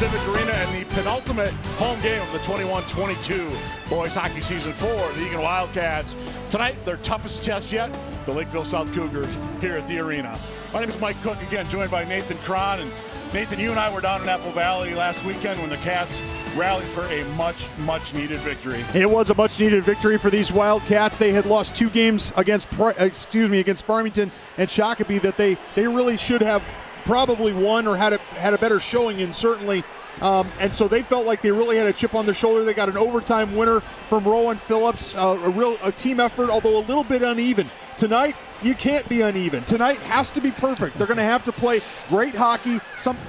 Civic Arena and the penultimate home game of the 21-22 boys hockey season for the Eagan Wildcats. Tonight, their toughest test yet, the Lakeville South Cougars here at the arena. My name is Mike Cook, again joined by Nathan Cron. And Nathan, you and I were down in Apple Valley last weekend when the Cats rallied for a much needed victory. It was a much needed victory for these Wildcats. They had lost 2 games against Farmington and Shakopee that they really should have probably won or had a better showing in, certainly. And so they felt like they really had a chip on their shoulder. They got an overtime winner from Rowan Phillips, a team effort, although a little bit uneven. Tonight, you can't be uneven. Tonight has to be perfect. They're going to have to play great hockey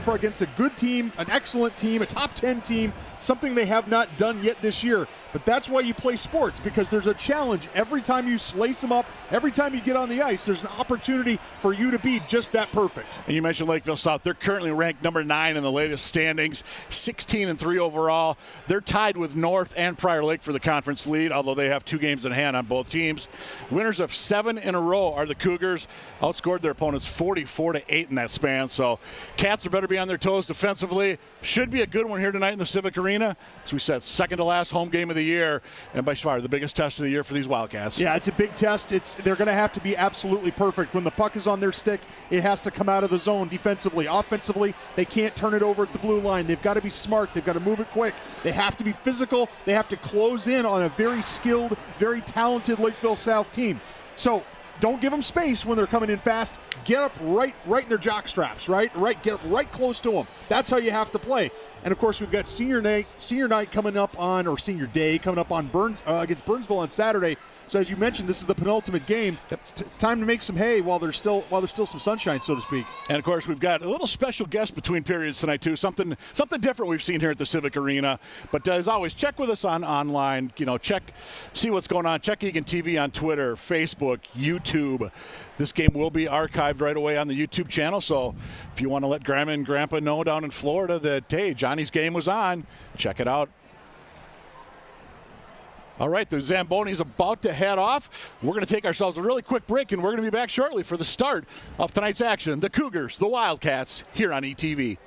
against a good team, an excellent team, a top 10 team, something they have not done yet this year. But that's why you play sports, because there's a challenge. Every time you slice them up, every time you get on the ice, there's an opportunity for you to be just that perfect. And you mentioned Lakeville South. They're currently ranked number 9 in the latest standings, 16-3 overall. They're tied with North and Prior Lake for the conference lead, although they have 2 games in hand on both teams. Winners of 7 in a row are the Cougars. Outscored their opponents 44-8 in that span. So Cats are better be on their toes defensively. Should be a good one here tonight in the Civic Arena. As we said, second to last home game of the year, and by far the biggest test of the year for these Wildcats. Yeah, it's a big test. They're going to have to be absolutely perfect. When the puck is on their stick, it has to come out of the zone defensively. Offensively, they can't turn it over at the blue line. They've got to be smart. They've got to move it quick. They have to be physical. They have to close in on a very skilled, very talented Lakeville South team. So don't give them space when they're coming in fast. Get up right in their jock straps, right? Get up right close to them. That's how you have to play. And of course, we've got senior night coming up on, or senior day coming up on against Burnsville on Saturday. So as you mentioned, this is the penultimate game. It's time to make some hay while there's still some sunshine, so to speak. And of course, we've got a little special guest between periods tonight too. Something different we've seen here at the Civic Arena. But as always, check with us online. See what's going on. Check Eagan TV on Twitter, Facebook, YouTube. This game will be archived right away on the YouTube channel. So if you want to let Grandma and Grandpa know down in Florida that, hey, Johnny's game was on, check it out. All right, the Zamboni's about to head off. We're going to take ourselves a really quick break, and we're going to be back shortly for the start of tonight's action. The Cougars, the Wildcats, here on ETV.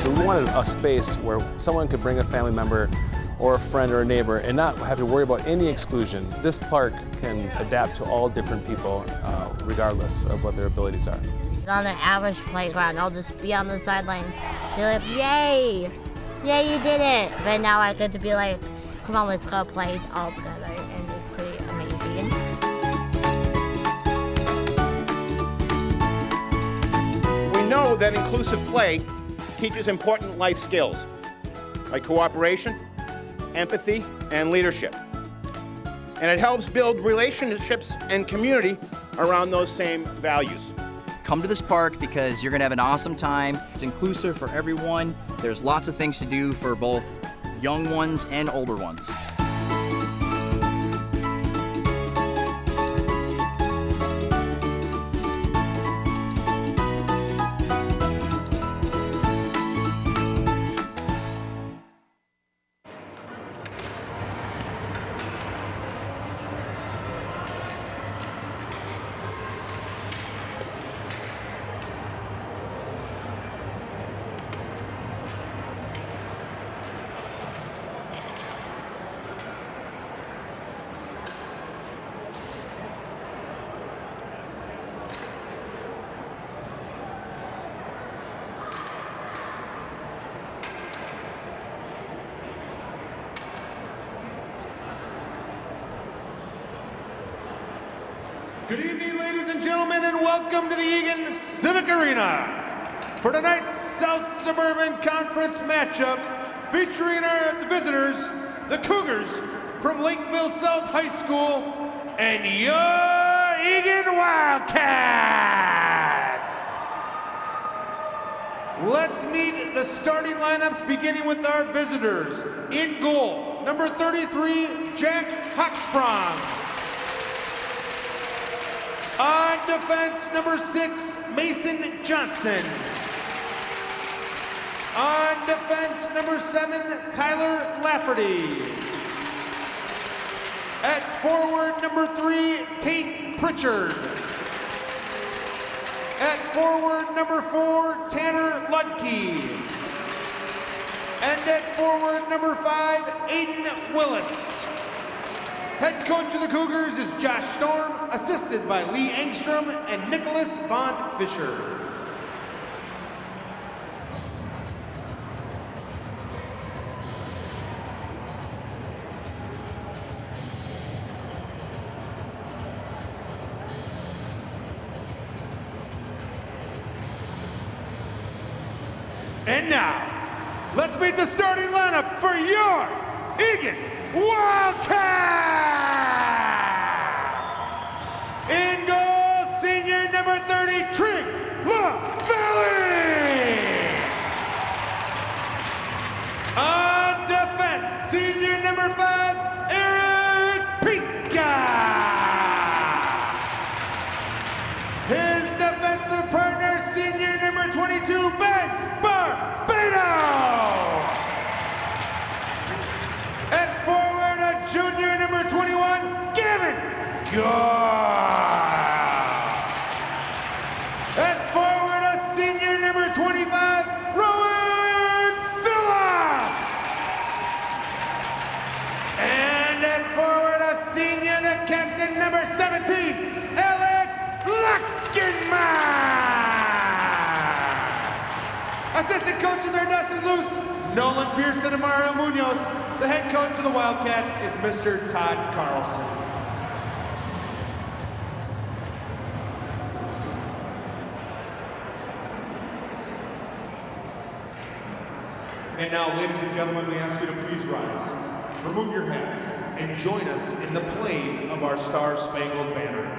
We wanted a space where someone could bring a family member or a friend or a neighbor and not have to worry about any exclusion. This park can adapt to all different people regardless of what their abilities are. On an average playground, I'll just be on the sidelines, be like, yay, yay, you did it. But now I get to be like, come on, let's go play all together, and it's pretty amazing. We know that inclusive play teaches important life skills like cooperation, empathy, and leadership. And it helps build relationships and community around those same values. Come to this park because you're going to have an awesome time. It's inclusive for everyone. There's lots of things to do for both young ones and older ones. Good evening, ladies and gentlemen, and welcome to the Eagan Civic Arena. for tonight's South Suburban Conference matchup featuring the visitors, the Cougars from Lakeville South High School and your Eagan Wildcats. Let's meet the starting lineups beginning with our visitors. In goal, number 33, Jack Hochsprung. On defense, number 6, Mason Johnson. On defense, number 7, Tyler Lafferty. At forward, number 3, Tate Pritchard. At forward, number 4, Tanner Ludke. And at forward, number 5, Aiden Willis. Head coach of the Cougars is Josh Storm, assisted by Lee Engstrom and Nicholas Von Fisher. And now, let's meet the starting lineup for your Eagan Wildcats! In goal, senior number 30, Trig LaValle. On defense, senior number 5, Eric Pika. His defensive partner, senior number 22, Ben Barbado. At forward, a junior number 21, Gavin Gore. At forward, a senior number 25, Rowan Phillips. And at forward, a senior, the captain, number 17, Alex Luckenman. Assistant coaches are Dustin Luce, Nolan Pearson, and Mario Munoz. The head coach of the Wildcats is Mr. Todd Carlson. And now, ladies and gentlemen, we ask you to please rise, remove your hats, and join us in the playing of our Star-Spangled Banner.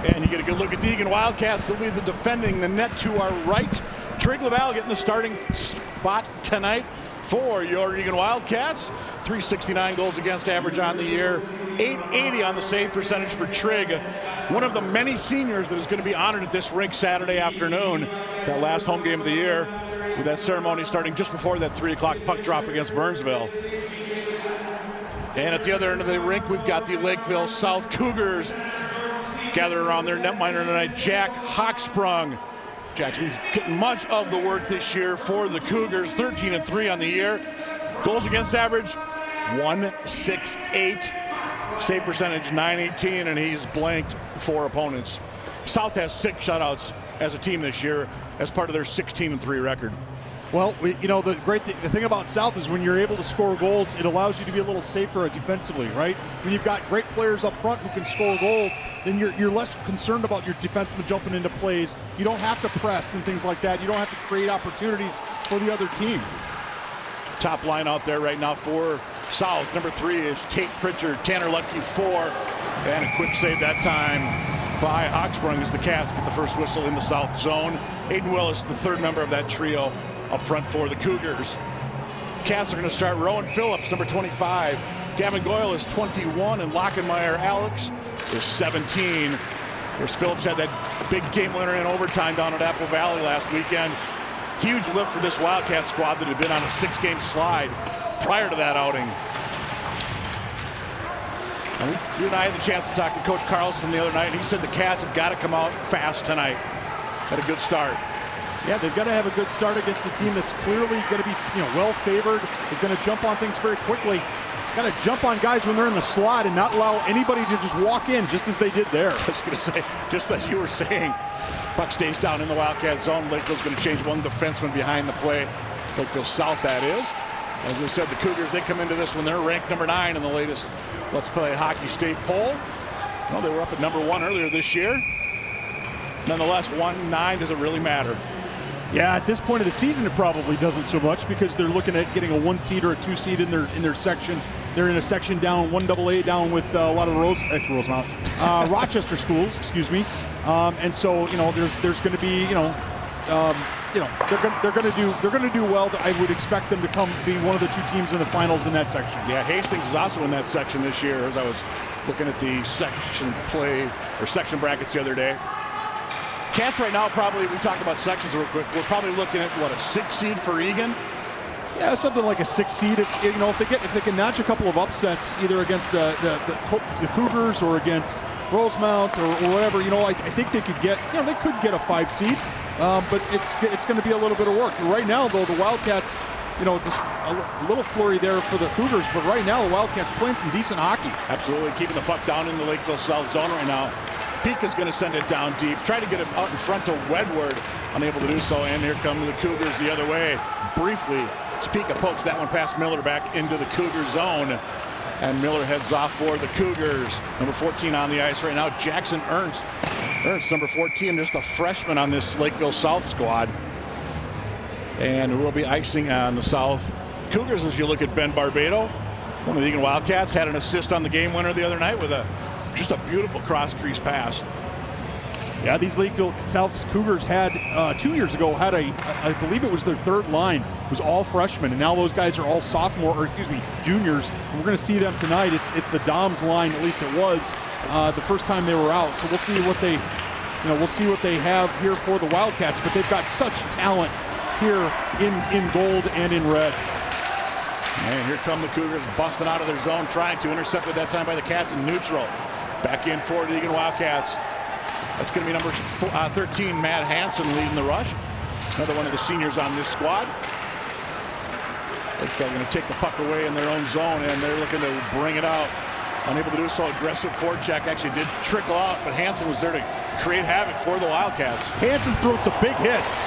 And you get a good look at the Eagan Wildcats. They'll be the defending the net to our right. Trig LaValle getting the starting spot tonight for your Eagan Wildcats. 369 goals against average on the year. 880 on the save percentage for Trig. One of the many seniors that is going to be honored at this rink Saturday afternoon. That last home game of the year, with that ceremony starting just before that 3 o'clock puck drop against Burnsville. And at the other end of the rink, we've got the Lakeville South Cougars gathered around their netminder tonight, Jack Hochsprung. Jack's been getting much of the work this year for the Cougars, 13-3 on the year. Goals against average, 168. Save percentage, 918, and he's blanked 4 opponents. South has 6 shutouts as a team this year as part of their 16-3 record. Well, the great the thing about South is when you're able to score goals, it allows you to be a little safer defensively, right? When you've got great players up front who can score goals, then you're less concerned about your defensemen jumping into plays. You don't have to press and things like that. You don't have to create opportunities for the other team. Top line out there right now for South. Number 3 is Tate Pritchard, Tanner Lutke 4, and a quick save that time by Oxbrung as the Cats get the first whistle in the South zone. Aiden Willis, the third member of that trio, up front for the Cougars. Cats are going to start Rowan Phillips, number 25. Gavin Goyle is 21, and Lockenmeyer Alex is 17. Of course, Phillips had that big game winner in overtime down at Apple Valley last weekend. Huge lift for this Wildcat squad that had been on a 6-game slide prior to that outing. And you and I had the chance to talk to Coach Carlson the other night, and he said the Cats have got to come out fast tonight. Had a good start. Yeah, they've got to have a good start against a team that's clearly going to be, well favored, is going to jump on things very quickly. Got to jump on guys when they're in the slot and not allow anybody to just walk in, just as they did there. I was going to say, just as you were saying, puck stays down in the Wildcat zone. Lakeville's going to change one defenseman behind the play. Lakeville South, that is. As we said, the Cougars, they come into this when they're ranked number 9 in the latest Let's Play Hockey State poll. Well, they were up at number 1 earlier this year. Nonetheless, 1-9 doesn't really matter. Yeah, at this point of the season, it probably doesn't so much because they're looking at getting a 1 seed or a 2 seed in their section. They're in a section down 1AA down with a lot of the Rochester schools, excuse me. And so there's going to be they're going to do well. I would expect them to be one of the 2 teams in the finals in that section. Yeah, Hastings is also in that section this year. As I was looking at the section brackets the other day. Cats right now, probably, we talked about sections real quick, we're probably looking at, what, a 6 seed for Eagan? Yeah, something like a 6 seed. If they can notch a couple of upsets, either against the Cougars or against Rosemount or whatever, I think they could get, they could get a 5 seed, but it's going to be a little bit of work. Right now, though, the Wildcats, just a little flurry there for the Cougars, but right now the Wildcats playing some decent hockey. Absolutely, keeping the puck down in the Lakeville South zone right now. Pika's going to send it down deep, try to get it out in front to Wedward, unable to do so, and here come the Cougars the other way. Briefly, Pika pokes that one past Miller back into the Cougar zone, and Miller heads off for the Cougars. Number 14 on the ice right now, Jackson Ernst. Ernst, number 14, just a freshman on this Lakeville South squad. And we'll be icing on the South Cougars as you look at Ben Barbado. One of the Eagan Wildcats had an assist on the game winner the other night with just a beautiful cross-crease pass. Yeah, these Lakeville South Cougars had 2 years ago I believe it was their 3rd line. It was all freshmen, and now those guys are all juniors. And we're going to see them tonight. It's the Doms line, at least it was the first time they were out. So we'll see what they have here for the Wildcats. But they've got such talent here in gold and in red. And here come the Cougars busting out of their zone, trying to intercept it that time by the Cats in neutral. Back in for the Eagan Wildcats. That's going to be number 13, Matt Hansen, leading the rush. Another one of the seniors on this squad. They're going to take the puck away in their own zone, and they're looking to bring it out. Unable to do so, aggressive forecheck actually did trickle out, but Hansen was there to create havoc for the Wildcats. Hansen's throwing some big hits.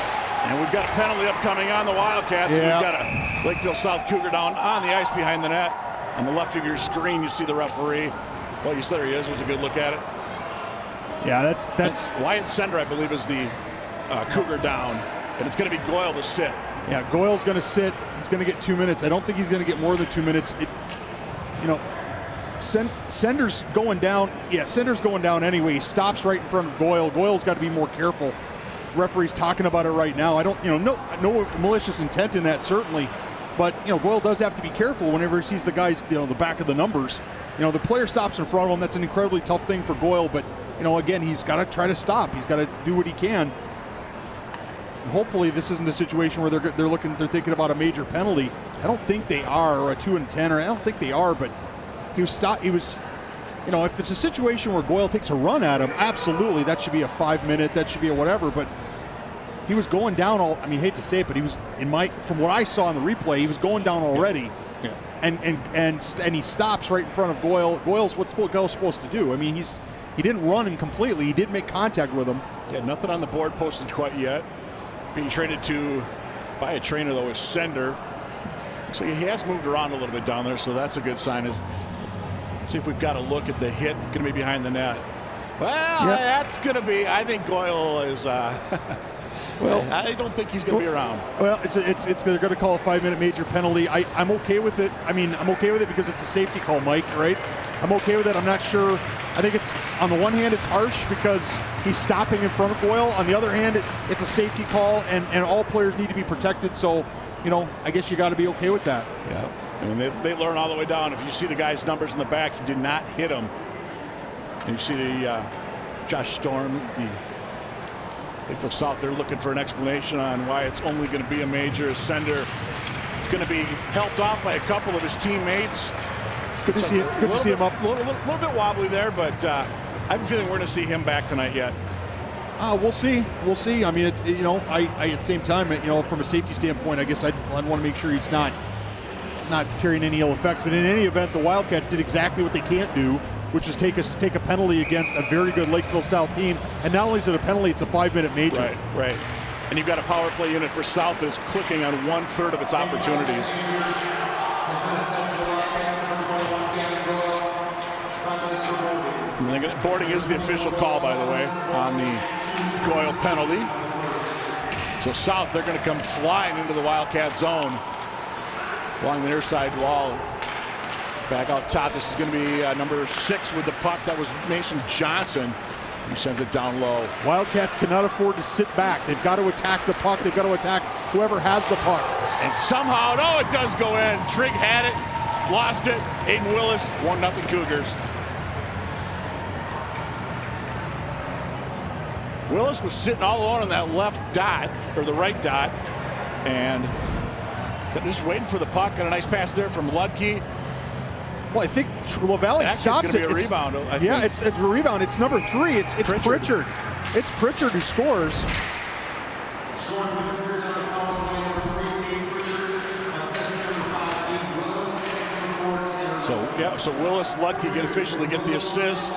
And we've got a penalty upcoming on the Wildcats. Yeah. We've got a Lakeville South Cougar down on the ice behind the net. On the left of your screen, you see the referee. Well, you said there he is. There's a good look at it. Yeah, that's Wyatt Sender, I believe, is the Cougar down, and it's going to be Goyle to sit. Yeah, Goyle's going to sit. He's going to get 2 minutes. I don't think he's going to get more than 2 minutes. Sender's going down. Yeah, Sender's going down anyway. He stops right in front of Goyle. Goyle's got to be more careful. Referee's talking about it right now. I don't, no malicious intent in that, certainly. But, Goyle does have to be careful whenever he sees the guys, the back of the numbers. The player stops in front of him. That's an incredibly tough thing for Goyle. But, again, he's got to try to stop. He's got to do what he can. And hopefully this isn't a situation where they're thinking about a major penalty. I don't think they are, or a 2 and 10, or I don't think they are. But he was stopped. He was, if it's a situation where Goyle takes a run at him, absolutely, that should be a 5-minute. That should be a whatever. But he was going down hate to say it, but he was from what I saw in the replay, he was going down already. Yeah. And he stops right in front of Goyle. Goyle's what's Goyle supposed to do? I mean, he didn't run him completely. He did make contact with him. Yeah, nothing on the board posted quite yet. Being traded to by a trainer, though, is Sender. So he has moved around a little bit down there, so that's a good sign. See if we've got a look at the hit. Going to be behind the net. Well, that's going to be. I think Goyle is. Well, I don't think he's going to be around. Well, they're going to call a 5-minute major penalty. I'm okay with it. I mean, I'm okay with it because it's a safety call, Mike. Right? I'm okay with it. I'm not sure. I think it's, on the one hand, it's harsh because he's stopping in front of Goyle. On the other hand, it's a safety call, and all players need to be protected. So, you know, I guess you got to be okay with that. Yeah. I mean, they learn all the way down. If you see the guy's numbers in the back, he did not hit him. And you see the Josh Storm, the Lakeville South, they're looking for an explanation on why it's only going to be a major. Sender is going to be helped off by a couple of his teammates. Good to see him up. A little bit wobbly there, but I have a feeling we're going to see him back tonight yet. We'll see. We'll see. I mean, you know, I at the same time, you know, from a safety standpoint, I guess I'd want to make sure he's not carrying any ill effects. But in any event, the Wildcats did exactly what they can't do, which is take a penalty against a very good Lakeville South team. And not only is it a penalty, it's a 5-minute major. Right. And you've got a power play unit for South that's clicking on 1/3 of its opportunities. Boarding is the official call, by the way, on the Goyle penalty. So South, they're going to come flying into the Wildcat zone along the near side wall. Back out top, this is going to be number 6 with the puck. That was Mason Johnson. He sends it down low. Wildcats cannot afford to sit back. They've got to attack the puck. They've got to attack whoever has the puck. And somehow, no, it does go in. Trigg had it, lost it. Aiden Willis, 1-0 Cougars. Willis was sitting all alone on that left dot, or the right dot, and just waiting for the puck. And a nice pass there from Ludke. Well, I think LaValle stops it. It's going to be a rebound. It's a rebound. It's number 3. It's Pritchard. It's Pritchard who scores. So Willis, Ludke can officially get the assist.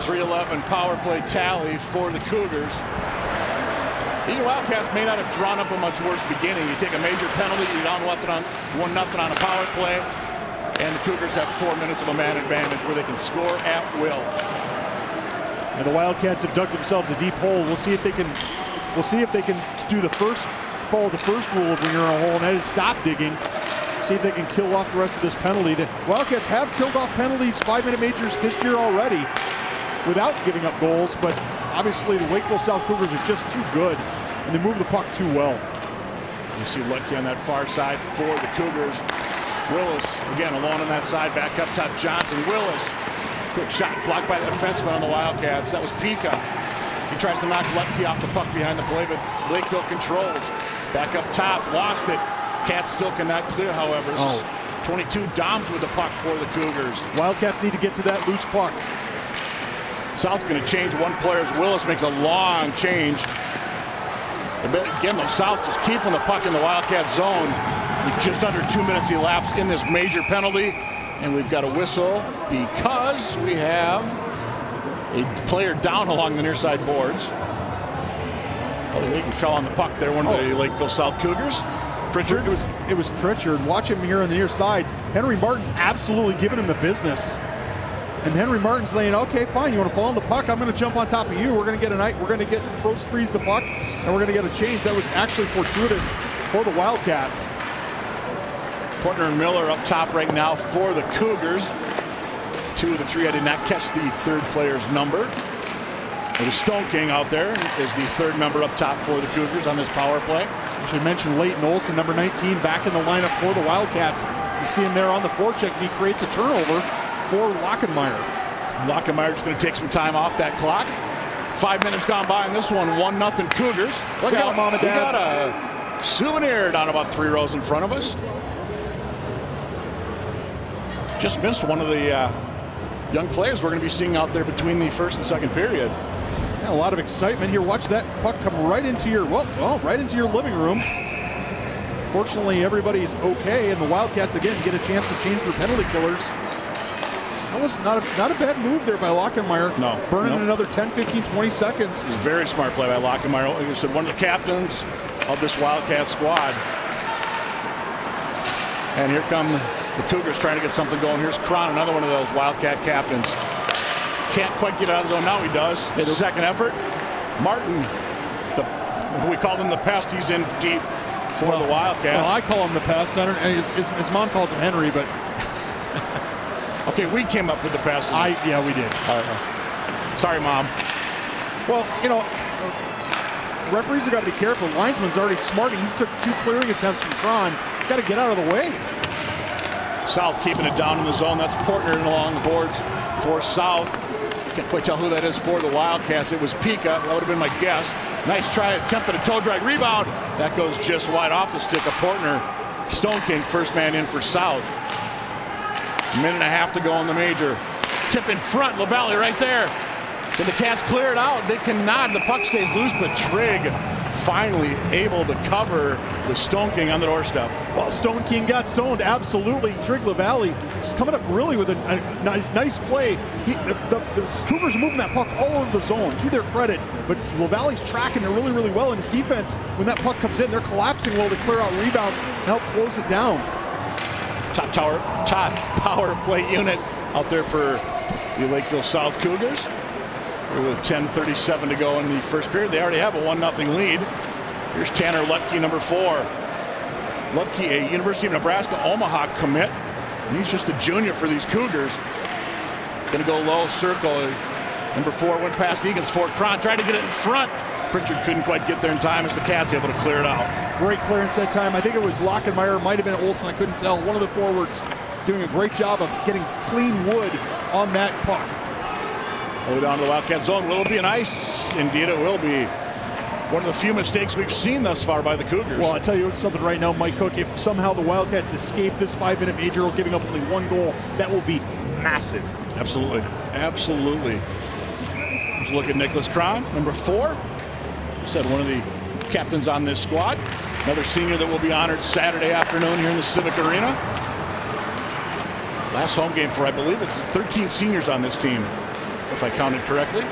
3-11 power play tally for the Cougars. The Wildcats may not have drawn up a much worse beginning. You take a major penalty, you're down 1-0 on a power play, and the Cougars have 4 minutes of a man advantage where they can score at will. And the Wildcats have dug themselves a deep hole. We'll see if they can follow the first rule of when you're in a hole, and that is stop digging. See if they can kill off the rest of this penalty. The Wildcats have killed off penalties, 5-minute majors this year already, without giving up goals, but obviously the Lakeville South Cougars are just too good, and they move the puck too well. You see Ludke on that far side for the Cougars. Willis, again, alone on that side, back up top, Johnson. Willis, quick shot, blocked by the defenseman on the Wildcats. That was Pika. He tries to knock Ludke off the puck behind the play, but Lakeville controls. Back up top, lost it. Cats still cannot clear, however. 22 Doms with the puck for the Cougars. Wildcats need to get to that loose puck. South's going to change one player as Willis makes a long change. Again, though, South just keeping the puck in the Wildcat zone with just under 2 minutes elapsed in this major penalty. And we've got a whistle because we have a player down along the near side boards. Eagan fell on the puck there, one of the Lakeville South Cougars. Pritchard. It was Pritchard. Watch him here on the near side. Henry Martin's absolutely giving him the business. And Henry Martin's saying, okay, fine, you want to fall on the puck? I'm going to jump on top of you. We're going to freeze the puck, and we're going to get a change. That was actually fortuitous for the Wildcats. Portner and Miller up top right now for the Cougars. 2 of the 3. I did not catch the third player's number. It is Stone King out there is the third member up top for the Cougars on this power play. I should mention Leighton Olson, number 19, back in the lineup for the Wildcats. You see him there on the forecheck, and he creates a turnover for Lockenmeyer. Lockenmeyer's going to take some time off that clock. 5 minutes gone by in this one, 1-0 Cougars. Look out, Mom and Dad. We got a souvenir down about 3 rows in front of us. Just missed one of the young players we're going to be seeing out there between the first and second period. Yeah, a lot of excitement here. Watch that puck come right into your right into your living room. Fortunately, everybody's okay, and the Wildcats again get a chance to change their penalty killers. That was not a bad move there by Lockenmeyer. No. Burning another 10, 15, 20 seconds. It was a very smart play by Lockenmeyer. Like I said, one of the captains, of this Wildcat squad. And here come the Cougars trying to get something going. Here's Cron, another one of those Wildcat captains. Can't quite get out of the zone. Now he does. Second effort. Martin, we call him the pest. He's in deep for the Wildcats. Well, I call him the pest. I don't. His mom calls him Henry, but okay, we came up with the passes. Yeah, we did. Sorry, Mom. Well, you know, referees have got to be careful. Linesman's already smarting. He's took 2 clearing attempts from Cron. He's got to get out of the way. South keeping it down in the zone. That's Portner along the boards for South. Can't quite tell who that is for the Wildcats. It was Pika. That would have been my guess. Nice try, attempted a toe drag rebound. That goes just wide off the stick of Portner. Stone King, first man in for South. Minute and a half to go in the major. Tip in front, LaValle right there. Can the Cats clear it out? They cannot. The puck stays loose, but Trigg finally able to cover with Stone King on the doorstep. Well, Stone King got stoned, absolutely. Trigg LaValle is coming up really with a nice play. The Cougars are moving that puck all over the zone, to their credit, but LaValle's tracking it really, really well. And his defense, when that puck comes in, they're collapsing well to clear out rebounds and help close it down. Top power play unit out there for the Lakeville South Cougars. With 10:37 to go in the first period. They already have a 1-0 lead. Here's Tanner Lutke, number 4. Lutke, a University of Nebraska Omaha commit. And he's just a junior for these Cougars. Gonna go low circle. Number 4 went past Eagan's for Cron, tried to get it in front. Pritchard couldn't quite get there in time as the Cats able to clear it out. Great clearance that time. I think it was Lockenmeyer, might have been Olsen, I couldn't tell. One of the forwards doing a great job of getting clean wood on that puck. Over down to the Wildcat zone. Will it be an ice? Indeed it will be. One of the few mistakes we've seen thus far by the Cougars. Well, I'll tell you something right now, Mike Cook. If somehow the Wildcats escape this 5-minute major giving up only 1 goal, that will be massive. Absolutely. Absolutely. Let's look at Nicholas Cron, number 4. Said one of the captains on this squad. Another senior that will be honored Saturday afternoon here in the Civic Arena. Last home game for, I believe, it's 13 seniors on this team, if I counted correctly.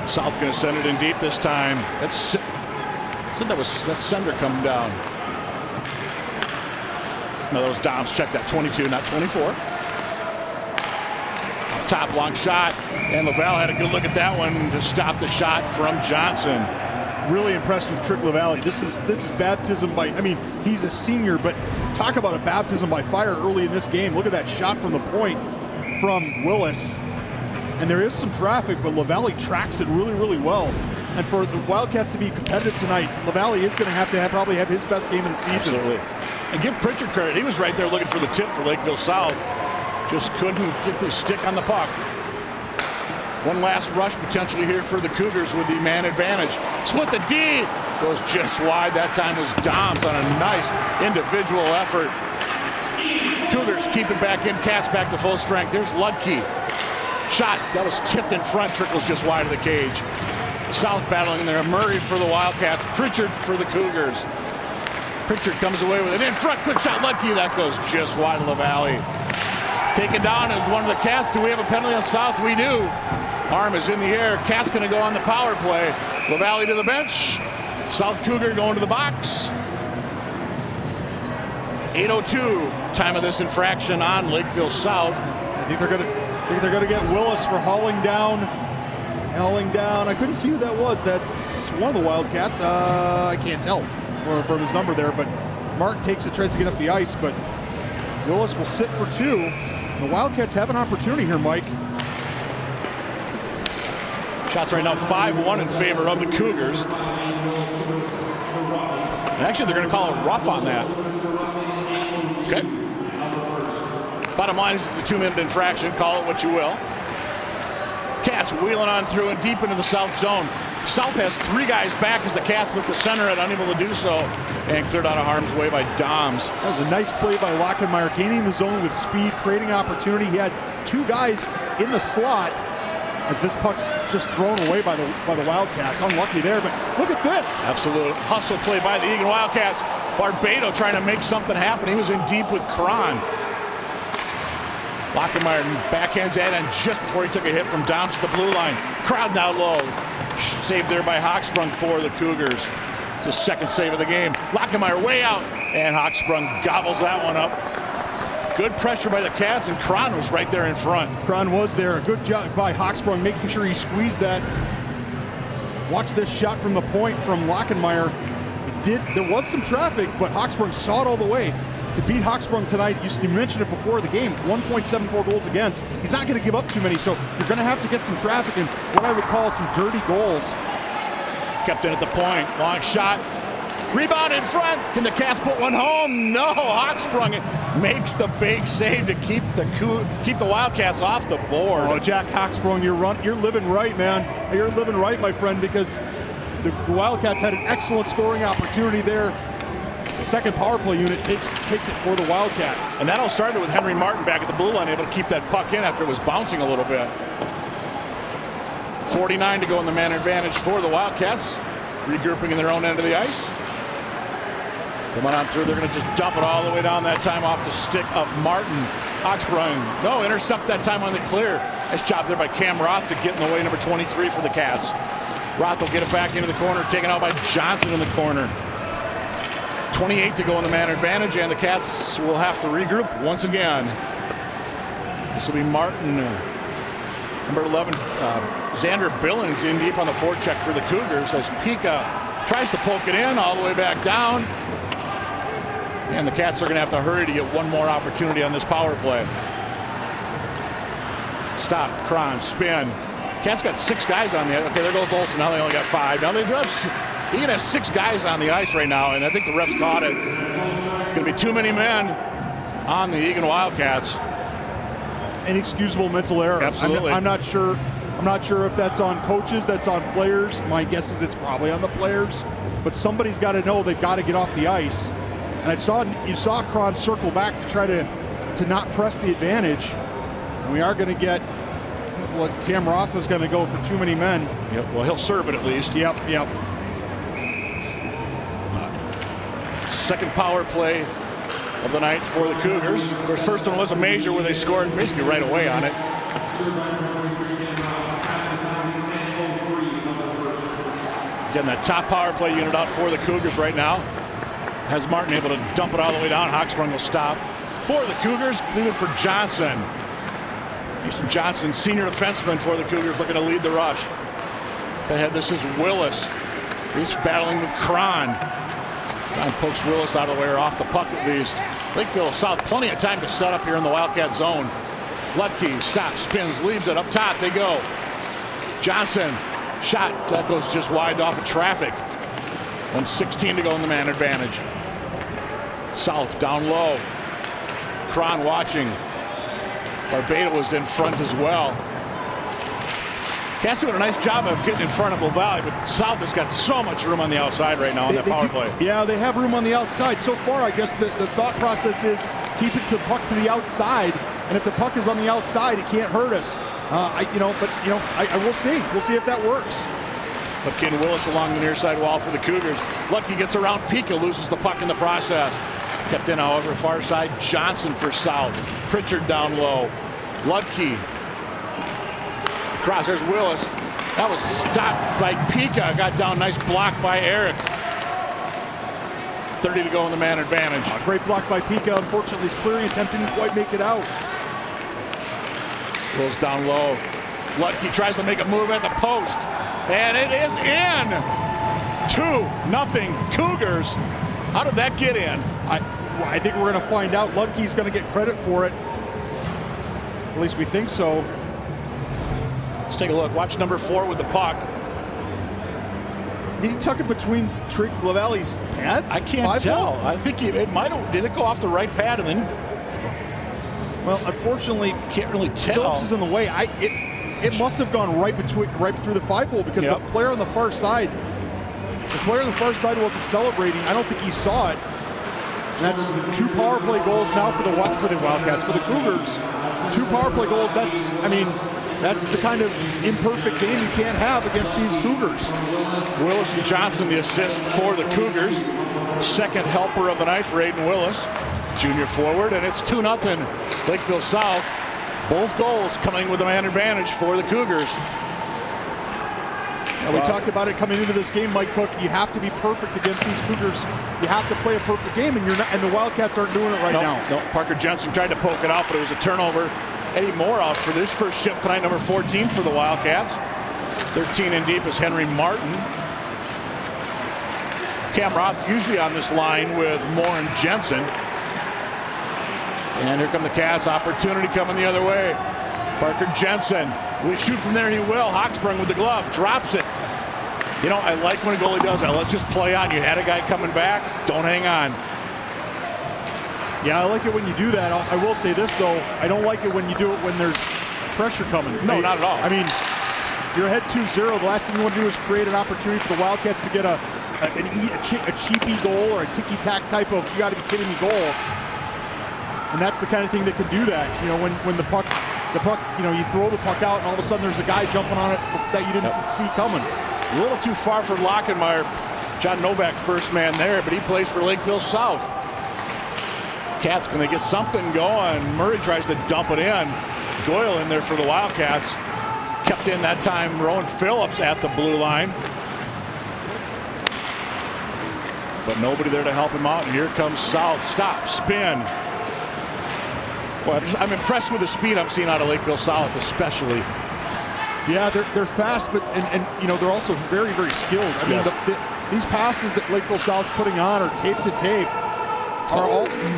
South going to send it in deep this time. That's Sender coming down. No, that was Doms. Check that. 22, not 24. Top long shot, and LaValle had a good look at that one to stop the shot from Johnson. Really impressed with Trigg LaValle. This is baptism by, I mean, he's a senior, but talk about a baptism by fire early in this game. Look at that shot from the point from Willis. And there is some traffic, but LaValle tracks it really, really well. And for the Wildcats to be competitive tonight, LaValle is going to probably have his best game of the season. Absolutely. And give Pritchard credit. He was right there looking for the tip for Lakeville South. Just couldn't get the stick on the puck. One last rush potentially here for the Cougars with the man advantage. Split the D. Goes just wide. That time was Doms on a nice individual effort. Cougars keep it back in. Cats back to full strength. There's Ludke. Shot. That was tipped in front. Trickles just wide of the cage. South battling there. Murray for the Wildcats. Pritchard for the Cougars. Pritchard comes away with it in front. Quick shot. Ludke. That goes just wide of LaValle. Taken down as one of the Cats. Do we have a penalty on South? We do. Arm is in the air. Cats going to go on the power play. LaValle to the bench. South Cougar going to the box. 8:02 time of this infraction on Lakeville South. I think they're going to get Willis for hauling down. I couldn't see who that was. That's one of the Wildcats. I can't tell from his number there, but Martin takes it, tries to get up the ice, but Willis will sit for 2. The Wildcats have an opportunity here, Mike. Shots right now 5-1 in favor of the Cougars. And actually, they're going to call a rough on that. Okay. Bottom line is it's a 2-minute infraction. Call it what you will. Cats wheeling on through and deep into the South zone. South has 3 guys back as the Cats look to center it, unable to do so, and cleared out of harm's way by Doms. That was a nice play by Lockenmeyer, gaining the zone with speed, creating opportunity. He had 2 guys in the slot as this puck's just thrown away by the Wildcats. Unlucky there, but look at this. Absolute hustle play by the Eagan Wildcats. Barbado trying to make something happen. He was in deep with Cron. Lockenmeyer backhands that, and just before he took a hit from Doms to the blue line. Crowd now low. Saved there by Hawksprung for the Cougars. It's his second save of the game. Lockemeyer way out, and Hawksprung gobbles that one up. Good pressure by the Cats, and Cron was right there in front. Cron was there. Good job by Hawksprung, making sure he squeezed that. Watch this shot from the point from Lockemeyer. There was some traffic, but Hawksprung saw it all the way. To beat Hawksprung tonight, you mentioned it before the game, 1.74 goals against. He's not going to give up too many, so you're going to have to get some traffic and what I would call some dirty goals. Kept in at the point, long shot. Rebound in front. Can the Cats put one home? No, Hawksprung makes the big save to keep the Wildcats off the board. Oh, Jack Hawksprung, you're living right, man. You're living right, my friend, because the Wildcats had an excellent scoring opportunity there. The second power play unit takes it for the Wildcats. And that all started with Henry Martin back at the blue line, able to keep that puck in after it was bouncing a little bit. 49 to go in the man advantage for the Wildcats. Regrouping in their own end of the ice. Coming on through, they're going to just dump it all the way down that time off the stick of Martin. Hawksprung, no, intercept that time on the clear. Nice job there by Cam Roth to get in the way, number 23 for the Cats. Roth will get it back into the corner, taken out by Johnson in the corner. 28 to go in the man advantage, and the Cats will have to regroup once again. This will be Martin, number 11, Xander Billings in deep on the forecheck for the Cougars as Pika tries to poke it in all the way back down. And the Cats are going to have to hurry to get one more opportunity on this power play. Stop, Cron, spin. Cats got 6 guys on the ice. Okay, there goes Olsen. Now they only got 5. Now they do have, Eagan has 6 guys on the ice right now, and I think the refs caught it. It's going to be too many men on the Eagan Wildcats. Inexcusable mental error. Absolutely. I'm not sure if that's on coaches, that's on players. My guess is it's probably on the players. But somebody's got to know they've got to get off the ice. And you saw Cron circle back to try to not press the advantage. And we are going to get what Cam Roth is going to go for too many men. Yep. Well, he'll serve it at least. Yep. Second power play of the night for the Cougars. Of course, first one was a major where they scored basically right away on it. Getting that top power play unit out for the Cougars right now. Has Martin able to dump it all the way down. Hawksprung will stop for the Cougars, leaving for Johnson. Mason Johnson, senior defenseman for the Cougars, looking to lead the rush. Ahead, this is Willis. He's battling with Cron. Cron pokes Willis out of the way, or off the puck at least. Lakeville South, plenty of time to set up here in the Wildcat zone. Lutke stops, spins, leaves it up top. They go. Johnson, shot that goes just wide off of traffic. 1:16 to go in the man advantage. South down low. Cron watching. Barbada was in front as well. Cats doing a nice job of getting in front of LaValle, but South has got so much room on the outside right now on that power play. Yeah, they have room on the outside. So far, I guess the thought process is keep the puck to the outside, and if the puck is on the outside, it can't hurt us. I will see. We'll see if that works. Lutke Willis along the near side wall for the Cougars. Lutke gets around Pika, loses the puck in the process. Kept in, however, far side. Johnson for South. Pritchard down low. Lutke. Cross, there's Willis. That was stopped by Pika. Got down, nice block by Eric. 30 to go in the man advantage. Great block by Pika. Unfortunately, his clearing attempt didn't quite make it out. Goes down low. Lutke tries to make a move at the post. And it is in. 2-0 Cougars. How did that get in? I think we're going to find out. Lutke's going to get credit for it. At least we think so. Let's take a look. Watch number 4 with the puck. Did he tuck it between LaValle's pads? I can't tell. I think it might have. Did it go off the right pad and then? Well, unfortunately, can't really tell. Phillips is in the way. It must have gone right through the 5-hole because the player on the far side, wasn't celebrating. I don't think he saw it. And that's 2 power play goals now for the Wildcats. For the Cougars, 2 power play goals. That's the kind of imperfect game you can't have against these Cougars. Willis and Johnson, the assist for the Cougars. Second helper of the night for Aiden Willis, junior forward, and it's 2-0 Lakeville South. Both goals coming with a man advantage for the Cougars. And we talked about it coming into this game, Mike Cook. You have to be perfect against these Cougars. You have to play a perfect game, and you're not. And the Wildcats aren't doing it right now. No, Parker Jensen tried to poke it out, but it was a turnover. Eddie Moore out for this first shift tonight, number 14 for the Wildcats. 13 in deep is Henry Martin. Cam Roth usually on this line with Moore and Jensen. And here come the Cats. Opportunity coming the other way. Parker Jensen. Will he shoot from there? He will. Hawksprung with the glove. Drops it. You know, I like when a goalie does that. Let's just play on. You had a guy coming back. Don't hang on. Yeah, I like it when you do that. I will say this, though. I don't like it when you do it when there's pressure coming. No, not at all. I mean, you're ahead 2-0. The last thing you want to do is create an opportunity for the Wildcats to get a cheapy goal or a ticky-tack type of you-got-to-be-kidding-me goal. And that's the kind of thing that can do that. You know, when the puck, you know, you throw the puck out and all of a sudden there's a guy jumping on it that you didn't see coming. A little too far for Lockenmeyer. John Novak, first man there, but he plays for Lakeville South. Cats, can they get something going? Murray tries to dump it in. Goyle in there for the Wildcats. Kept in that time. Rowan Phillips at the blue line. But nobody there to help him out. And here comes South. Stop, spin. Well, I'm impressed with the speed I'm seeing out of Lakeville South, especially. Yeah, they're fast, but and you know they're also very, very skilled. I mean, these passes that Lakeville South's putting on are tape to tape.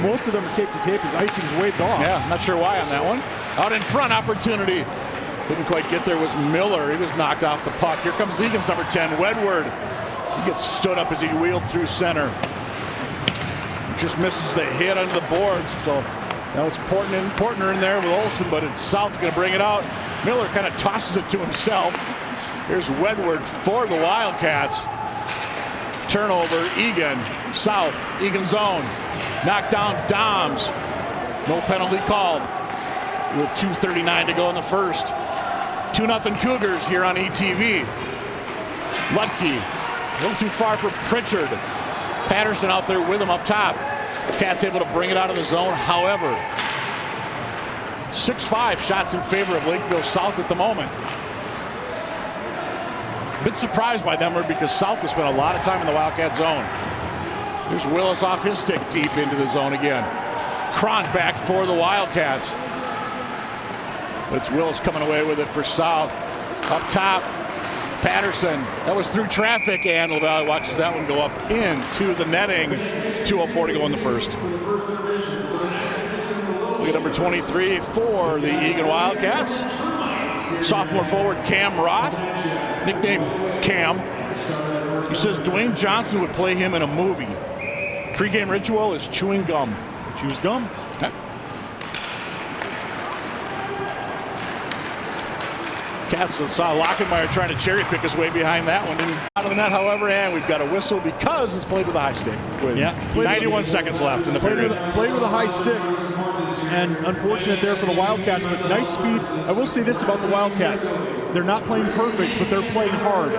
Most of them are tape to tape. His icing's waved off. Yeah, not sure why on that one. Out in front, opportunity. Couldn't quite get there. Was Miller. He was knocked off the puck. Here comes Eagan's number 10, Wedward. He gets stood up as he wheeled through center. Just misses the hit under the boards. So that was Portner in there with Olsen, but it's South going to bring it out. Miller kind of tosses it to himself. Here's Wedward for the Wildcats. Turnover, Eagan. South, Eagan zone. Knocked down Doms. No penalty called. With 2:39 to go in the first. 2-0 Cougars here on ETV. Ludke. A little too far for Pritchard. Patterson out there with him up top. Cats able to bring it out of the zone. However, 6-5 shots in favor of Lakeville South at the moment. A bit surprised by them because South has spent a lot of time in the Wildcat zone. Here's Willis off his stick deep into the zone again. Cron back for the Wildcats. But it's Willis coming away with it for South. Up top, Patterson. That was through traffic, and LaValle watches that one go up into the netting. 2:04 to go in the first. Look at number 23 for the Eagan Wildcats. Sophomore forward Cam Roth, nicknamed Cam. He says Dwayne Johnson would play him in a movie. Pre-game ritual is chewing gum. Chews gum. Okay. Cats saw Lockenmeyer trying to cherry pick his way behind that one. And out of the net, however, and we've got a whistle because it's played with a high stick. With 91 seconds left in the period. Played with a high stick. And unfortunate there for the Wildcats, but nice speed. I will say this about the Wildcats. They're not playing perfect, but they're playing hard.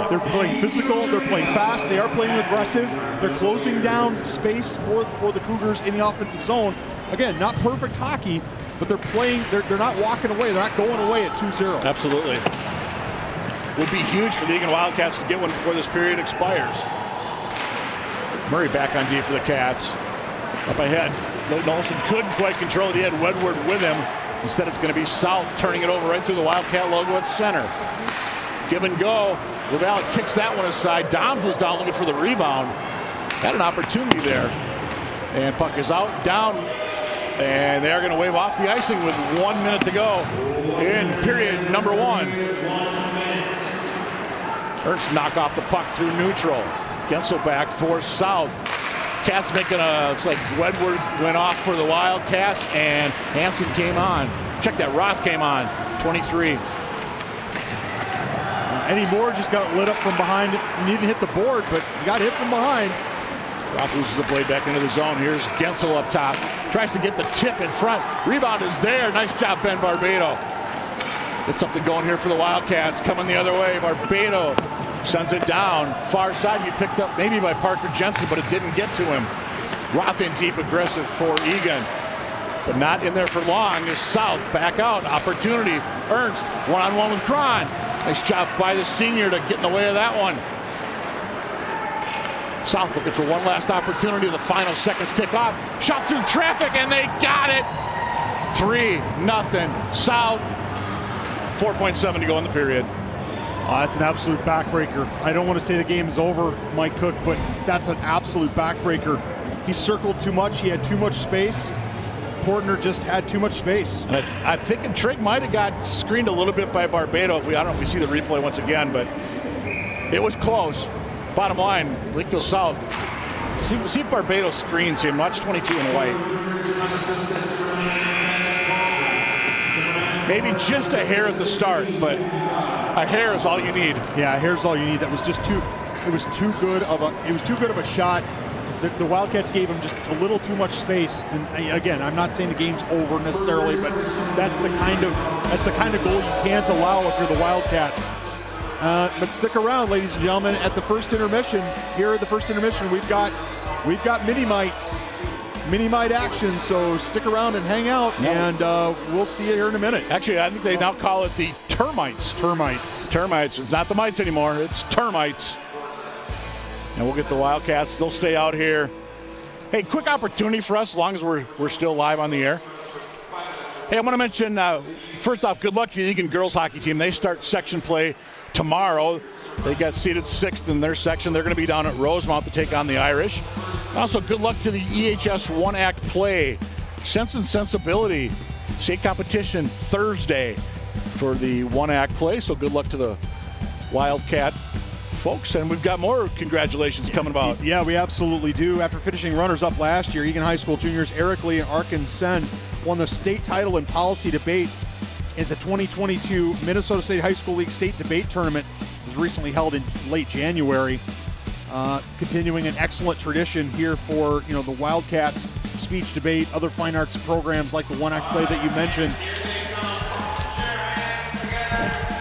They're playing physical, they're playing fast, they are playing aggressive. They're closing down space for the Cougars in the offensive zone. Again, not perfect hockey, but they're playing, they're not walking away, they're not going away at 2-0. Absolutely. Would be huge for the Eagan Wildcats to get one before this period expires. Murray back on D for the Cats. Up ahead. Olsen couldn't quite control it. He had Wedward with him. Instead, it's going to be South turning it over right through the Wildcat logo at center. Give and go. LaValle kicks that one aside. Doms was down looking for the rebound. Had an opportunity there. And puck is out, down. And they are going to wave off the icing with 1 minute to go in period number 1. Ernst knock off the puck through neutral. Gensel back for South. Cats making looks like Wedward went off for the Wildcats, and Hansen came on. Check that, Roth came on, 23. Eddie Moore just got lit up from behind. He didn't hit the board, but he got hit from behind. Roth loses the blade back into the zone. Here's Gensel up top. Tries to get the tip in front. Rebound is there. Nice job, Ben Barbado. Get something going here for the Wildcats. Coming the other way. Barbado sends it down. Far side, you picked up maybe by Parker Jensen, but it didn't get to him. Roth in deep, aggressive for Eagan. But not in there for long is South. Back out. Opportunity. Ernst, one-on-one with Cron. Nice job by the senior to get in the way of that one. South looking for one last opportunity. The final seconds tick off. Shot through traffic, and they got it. 3-0 South. 4.7 to go in the period. That's an absolute backbreaker. I don't want to say the game is over, Mike Cook, but that's an absolute backbreaker. He circled too much. He had too much space. Portner just had too much space. And I'm thinking Trigg might have got screened a little bit by Barbado. I don't know if we see the replay once again, but it was close. Bottom line, Lakeville South. See if Barbado screens him. Watch 22 in white. Maybe just a hair at the start, but a hair is all you need. Yeah, a hair's all you need. That was just too. It was too good of a shot. The Wildcats gave him just a little too much space. And again, I'm not saying the game's over necessarily, but that's the kind of goal you can't allow if you're the Wildcats. But stick around, ladies and gentlemen, at the first intermission. Here at the first intermission, we've got mini-mite action, so stick around and hang out, and we'll see you here in a minute. Actually, I think they now call it the termites. Termites. It's not the mites anymore. It's termites. And we'll get the Wildcats. They'll stay out here. Hey, quick opportunity for us as long as we're still live on the air. Hey, I want to mention, first off, good luck to the Eagan girls hockey team. They start section play tomorrow. They got seated 6th in their section. They're going to be down at Rosemount to take on the Irish. Also, good luck to the EHS one-act play. Sense and Sensibility state competition Thursday for the one-act play. So good luck to the Wildcat folks. And we've got more congratulations coming about. Yeah, we absolutely do. After finishing runners-up last year, Eagan High School juniors Eric Lee and Arkin Sen won the state title in policy debate in the 2022 Minnesota State High School League State Debate Tournament. It was recently held in late January. Continuing an excellent tradition here for the Wildcats, speech debate, other fine arts programs like the one-act play that you mentioned.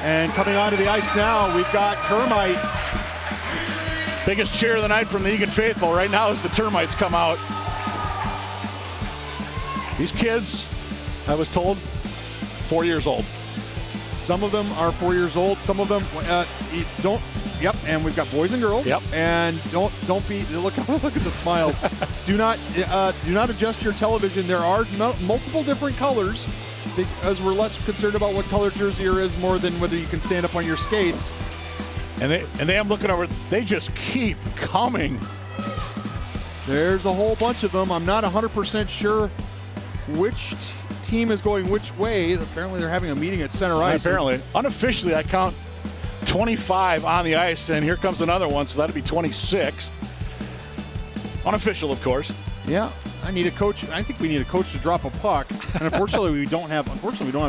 And coming onto the ice now, we've got Termites. Biggest cheer of the night from the Eagan faithful right now as the Termites come out. These kids, I was told, 4 years old. Some of them are 4 years old. Some of them don't. Yep, and we've got boys and girls. Yep. And don't be look at the smiles. do not adjust your television. There are multiple different colors because we're less concerned about what color jersey there is more than whether you can stand up on your skates. And they I'm looking over. They just keep coming. There's a whole bunch of them. I'm not 100% sure which team is going which way. Apparently, they're having a meeting at center ice. Apparently, unofficially, I count 25 on the ice, and here comes another one, so that'd be 26. Unofficial, of course. Yeah, I need a coach. I think we need a coach to drop a puck, and unfortunately, we don't have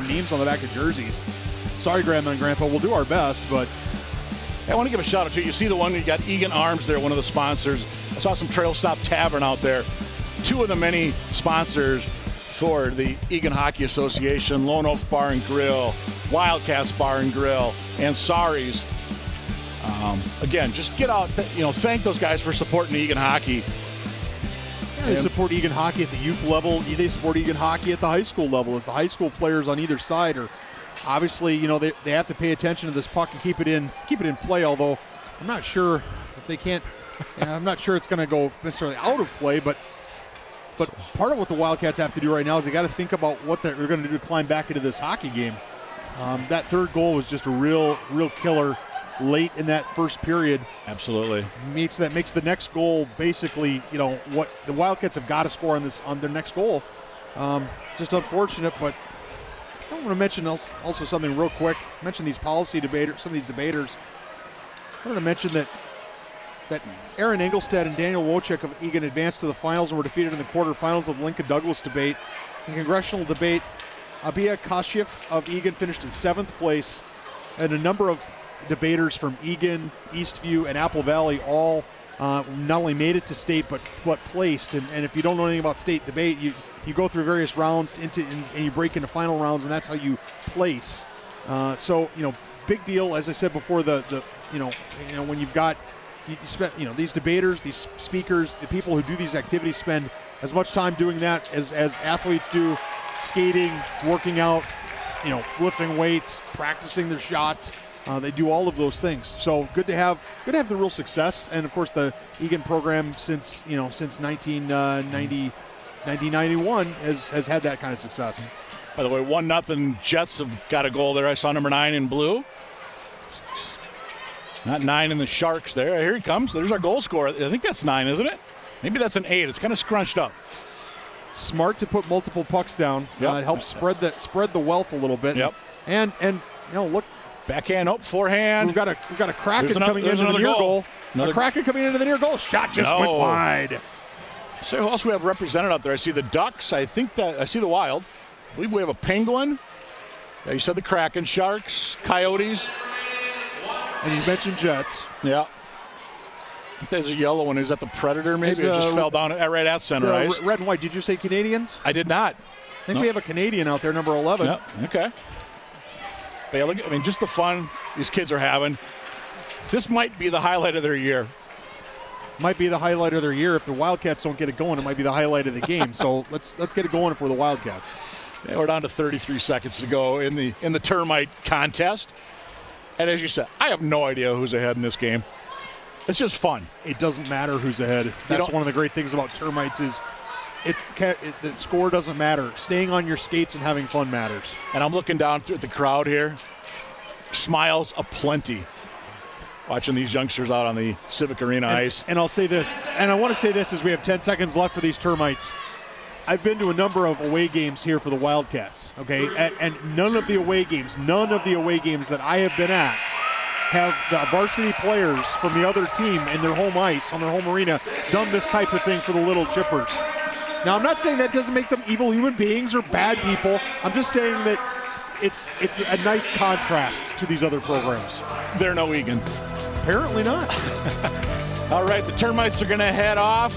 names on the back of jerseys. Sorry, Grandma and Grandpa. We'll do our best, but I want to give a shout out to you. See the one you got Eagan Arms there, one of the sponsors. I saw some Trail Stop Tavern out there. Two of the many sponsors for the Eagan Hockey Association: Lone Oak Bar and Grill, Wildcats Bar and Grill, and Sari's. Again, just get out, thank those guys for supporting Eagan hockey. Yeah, they support Eagan hockey at the youth level. They support Eagan hockey at the high school level. As the high school players on either side are obviously, they have to pay attention to this puck and keep it in play. Although I'm not sure if they can't. I'm not sure it's going to go necessarily out of play, but part of what the Wildcats have to do right now is they got to think about what they're going to do to climb back into this hockey game. That third goal was just a real killer late in that first period. Absolutely. Makes the next goal basically, what the Wildcats have got to score on their next goal. Just unfortunate, but I want to mention also something real quick. Mention these policy debaters, some of these debaters. I want to mention that Aaron Engelstad and Daniel Wojcik of Eagan advanced to the finals and were defeated in the quarterfinals of the Lincoln Douglas debate. In congressional debate, Abia Kashif of Eagan finished in 7th place, and a number of debaters from Eagan, Eastview, and Apple Valley all not only made it to state but placed. And if you don't know anything about state debate, you go through various rounds and you break into final rounds, and that's how you place. So big deal. As I said before, when you've got you spend these debaters, these speakers, the people who do these activities spend as much time doing that as athletes do, skating, working out, lifting weights, practicing their shots. They do all of those things. So good to have the real success. And of course, the Eagan program since 1991 has had that kind of success. By the way, 1-0 Jets have got a goal there. I saw number 9 in blue. Not 9 in the Sharks there. Here he comes. There's our goal scorer. I think that's 9, isn't it? Maybe that's an 8. It's kind of scrunched up. Smart to put multiple pucks down. Yep. It helps spread the wealth a little bit. Yep. And look, backhand, forehand. we've got a Kraken coming there's into the near goal. Another A Kraken coming into the near goal. Shot just went wide. So who else we have represented out there? I see the Ducks. I see the Wild. I believe we have a Penguin. Yeah, you said the Kraken, Sharks, Coyotes. And you mentioned Jets. Yeah. I think there's a yellow one. Is that the Predator maybe? It just fell down right at center ice. Red and white. Did you say Canadians? I did not. I think we have a Canadian out there, number 11. Yep. Okay. But yeah, look, just the fun these kids are having. This might be the highlight of their year. Might be the highlight of their year. If the Wildcats don't get it going, it might be the highlight of the game. So let's get it going for the Wildcats. Yeah, we're down to 33 seconds to go in the termite contest. And as you said, I have no idea who's ahead in this game. It's just fun. It doesn't matter who's ahead. That's one of the great things about termites is the score doesn't matter. Staying on your skates and having fun matters. And I'm looking down at the crowd here. Smiles aplenty. Watching these youngsters out on the Civic Arena ice. And I'll say this, and I want to say this as we have 10 seconds left for these termites. I've been to a number of away games here for the Wildcats, okay? And none of the away games that I have been at have the varsity players from the other team in their home ice, on their home arena, done this type of thing for the little chippers. Now, I'm not saying that doesn't make them evil human beings or bad people. I'm just saying that it's a nice contrast to these other programs. They're no Eagan. Apparently not. All right, the termites are going to head off.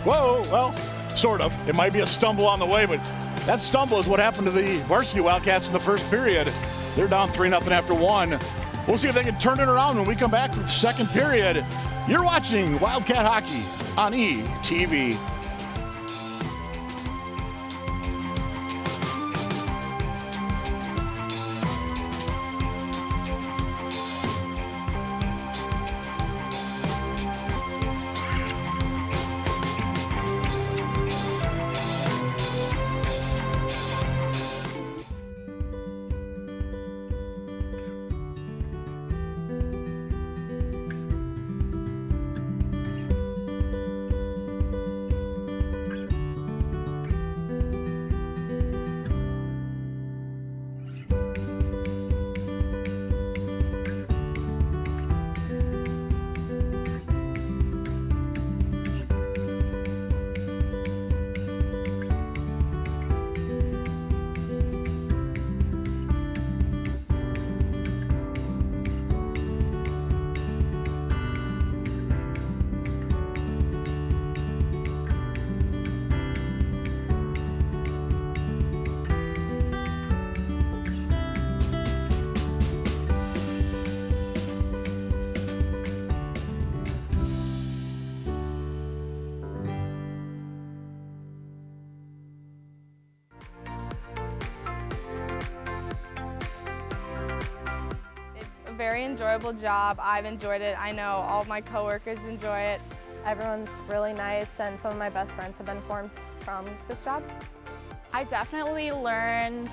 Whoa, well, sort of. It might be a stumble on the way, but that stumble is what happened to the varsity Wildcats in the first period. They're down 3-0 after 1. We'll see if they can turn it around when we come back for the second period. You're watching Wildcat Hockey on ETV. Very enjoyable job. I've enjoyed it. I know all my coworkers enjoy it. Everyone's really nice, and some of my best friends have been formed from this job. I definitely learned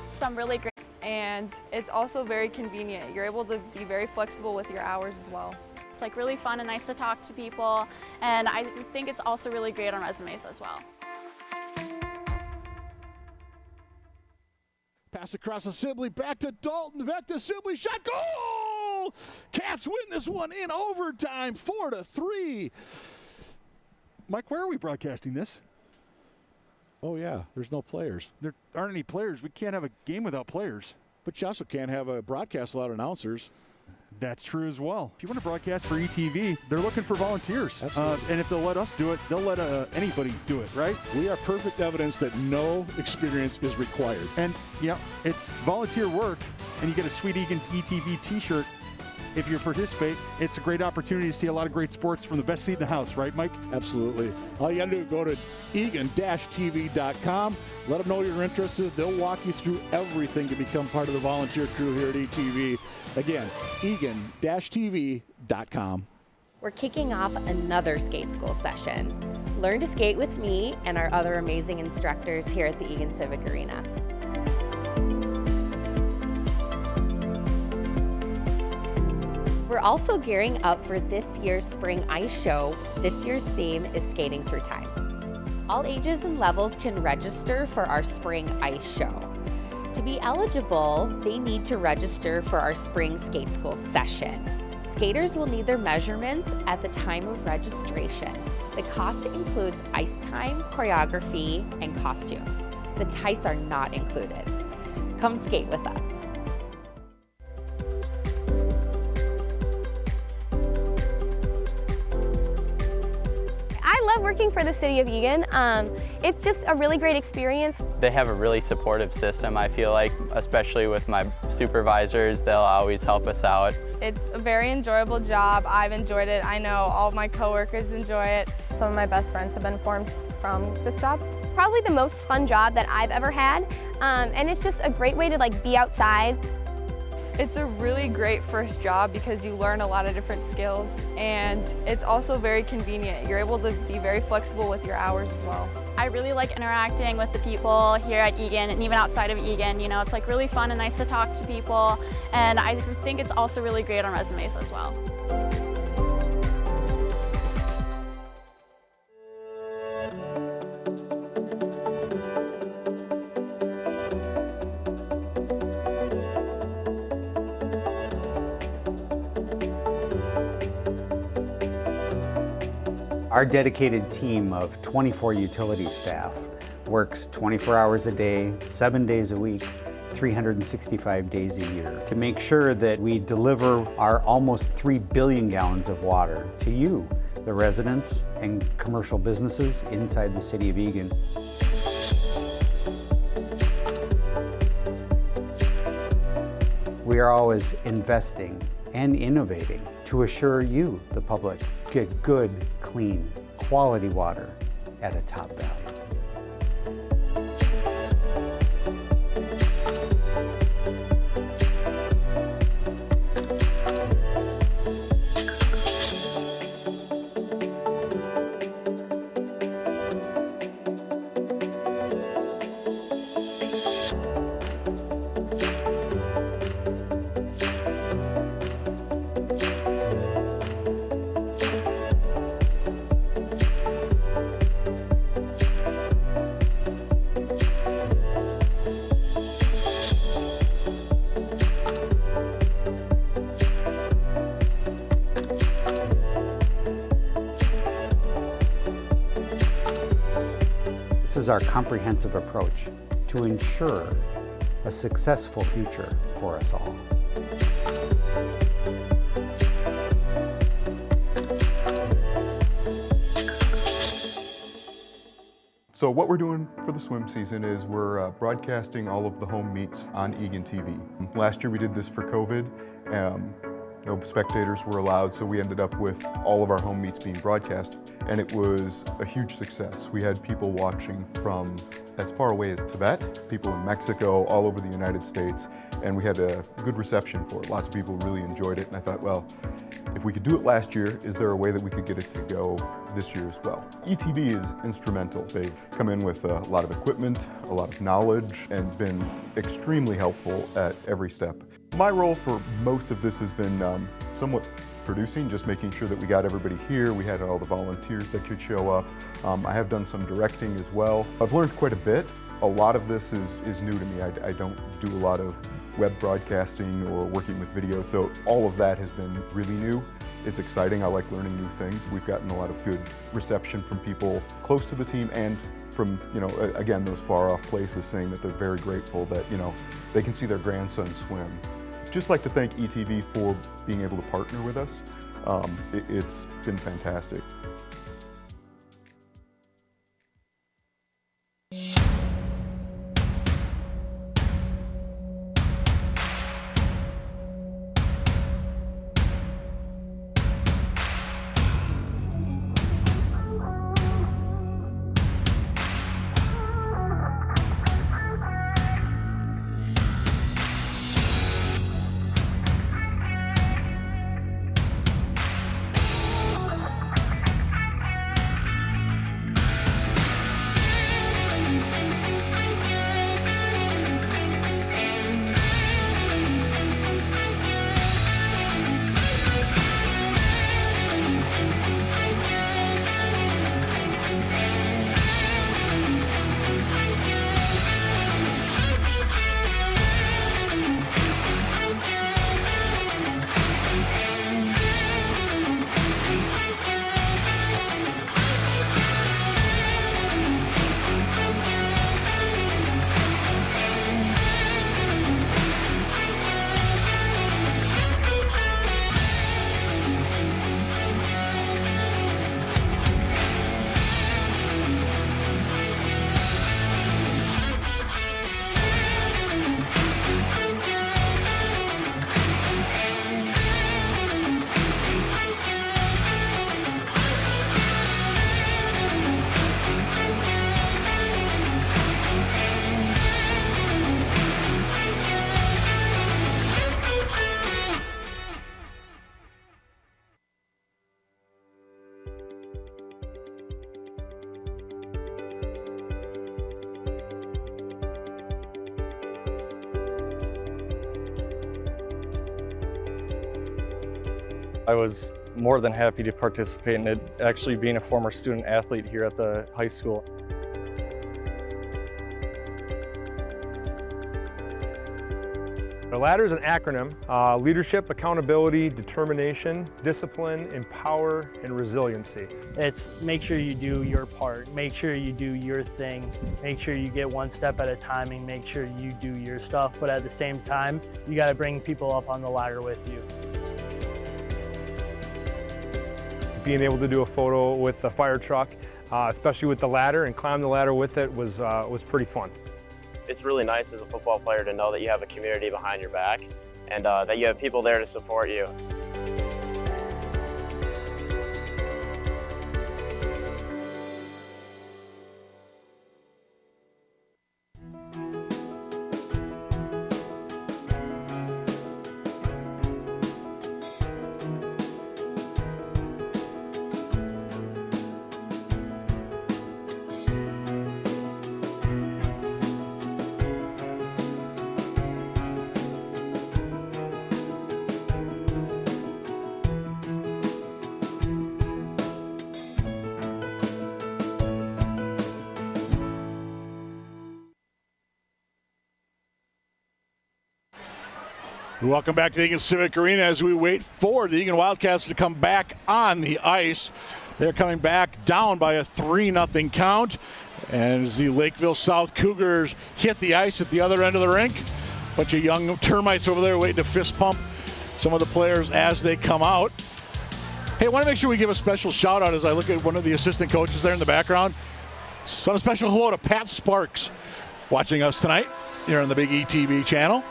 some really great, and it's also very convenient. You're able to be very flexible with your hours as well. It's like really fun and nice to talk to people, and I think it's also really great on resumes as well. Pass across to Sibley, back to Dalton, back to Sibley, shot, goal! Cats win this one in overtime, 4-3. Mike, where are we broadcasting this? Oh yeah, there's no players. There aren't any players. We can't have a game without players. But you also can't have a broadcast without announcers. That's true as well. If you want to broadcast for ETV, they're looking for volunteers. And if they'll let us do it, they'll let anybody do it, right? We are perfect evidence that no experience is required. And yeah, it's volunteer work, and you get a sweet Eagan ETV t-shirt if you participate, it's a great opportunity to see a lot of great sports from the best seat in the house, right, Mike? Absolutely. All you got to do is go to Eagan-TV.com. Let them know you're interested. They'll walk you through everything to become part of the volunteer crew here at ETV. Again, Eagan-TV.com. We're kicking off another skate school session. Learn to skate with me and our other amazing instructors here at the Eagan Civic Arena. We're also gearing up for this year's Spring Ice Show. This year's theme is Skating Through Time. All ages and levels can register for our Spring Ice Show. To be eligible, they need to register for our Spring Skate School session. Skaters will need their measurements at the time of registration. The cost includes ice time, choreography, and costumes. The tights are not included. Come skate with us. I love working for the city of Eagan. It's just a really great experience. They have a really supportive system, I feel like, especially with my supervisors. They'll always help us out. It's a very enjoyable job. I've enjoyed it. I know all of my coworkers enjoy it. Some of my best friends have been formed from this job. Probably the most fun job that I've ever had. And it's just a great way to be outside. It's a really great first job because you learn a lot of different skills, and it's also very convenient. You're able to be very flexible with your hours as well. I really like interacting with the people here at Eagan and even outside of Eagan. You know, it's really fun and nice to talk to people, and I think it's also really great on resumes as well. Our dedicated team of 24 utility staff works 24 hours a day, 7 days a week, 365 days a year to make sure that we deliver our almost 3 billion gallons of water to you, the residents and commercial businesses inside the city of Eagan. We are always investing and innovating to assure you, the public, get good, clean, quality water at a top value. This is our comprehensive approach to ensure a successful future for us all. So what we're doing for the swim season is we're broadcasting all of the home meets on Eagan TV. Last year we did this for COVID. No spectators were allowed, so we ended up with all of our home meets being broadcast, and it was a huge success. We had people watching from as far away as Tibet, people in Mexico, all over the United States, and we had a good reception for it. Lots of people really enjoyed it, and I thought, well, if we could do it last year, is there a way that we could get it to go this year as well? ETV is instrumental. They've come in with a lot of equipment, a lot of knowledge, and been extremely helpful at every step. My role for most of this has been somewhat producing, just making sure that we got everybody here. We had all the volunteers that could show up. I have done some directing as well. I've learned quite a bit. A lot of this is new to me. I don't do a lot of web broadcasting or working with video, so all of that has been really new. It's exciting. I like learning new things. We've gotten a lot of good reception from people close to the team and from, again, those far off places saying that they're very grateful that, they can see their grandson swim. Just like to thank ETV for being able to partner with us. It's been fantastic. I was more than happy to participate in it, actually being a former student athlete here at the high school. The ladder is an acronym: leadership, accountability, determination, discipline, empower, and resiliency. It's make sure you do your part, make sure you do your thing, make sure you get one step at a time and make sure you do your stuff, but at the same time, you got to bring people up on the ladder with you. Being able to do a photo with the fire truck, especially with the ladder, and climb the ladder with it was pretty fun. It's really nice as a football player to know that you have a community behind your back and that you have people there to support you. Welcome back to the Eagan Civic Arena as we wait for the Eagan Wildcats to come back on the ice. They're coming back down by a 3-0 count. And as the Lakeville South Cougars hit the ice at the other end of the rink, a bunch of young termites over there waiting to fist pump some of the players as they come out. Hey, I want to make sure we give a special shout out as I look at one of the assistant coaches there in the background. So a special hello to Pat Sparks watching us tonight here on the Big E TV channel.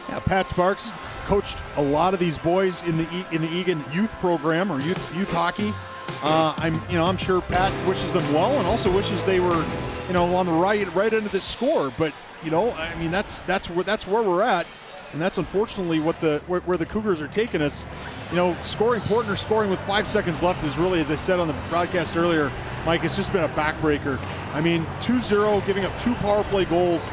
Yeah, Pat Sparks coached a lot of these boys in the Eagan youth program or youth hockey. I'm sure Pat wishes them well and also wishes they were, on the right end of this score. But that's where we're at, and that's unfortunately where the Cougars are taking us. Scoring Portner scoring with 5 seconds left is really, as I said on the broadcast earlier, Mike, it's just been a backbreaker. 2-0, giving up 2 power play goals.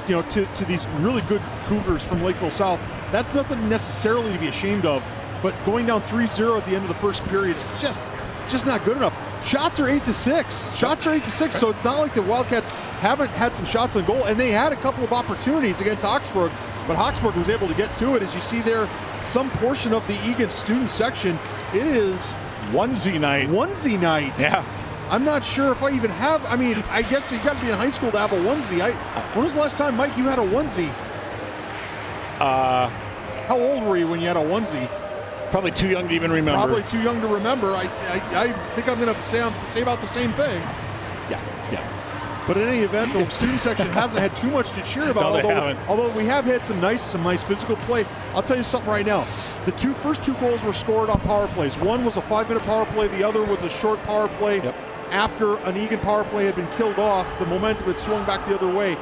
To these really good Cougars from Lakeville South, that's nothing necessarily to be ashamed of, but going down 3-0 at the end of the first period is just not good enough. Shots are 8-6, so it's not like the Wildcats haven't had some shots on goal, and they had a couple of opportunities against Hawkesburg, but Hawkesburg was able to get to it. As you see there, some portion of the Eagan student section, it is onesie night. Yeah. I'm not sure if I even have, I guess you got to be in high school to have a onesie. When was the last time, Mike, you had a onesie? How old were you when you had a onesie? Probably too young to even remember. Probably too young to remember. I think I'm going to say about the same thing. Yeah. But in any event, the student section hasn't had too much to cheer about. Although we have had some nice physical play. I'll tell you something right now. The first two goals were scored on power plays. One was a 5-minute power play. The other was a short power play. Yep. After an Eagan power play had been killed off, the momentum had swung back the other way.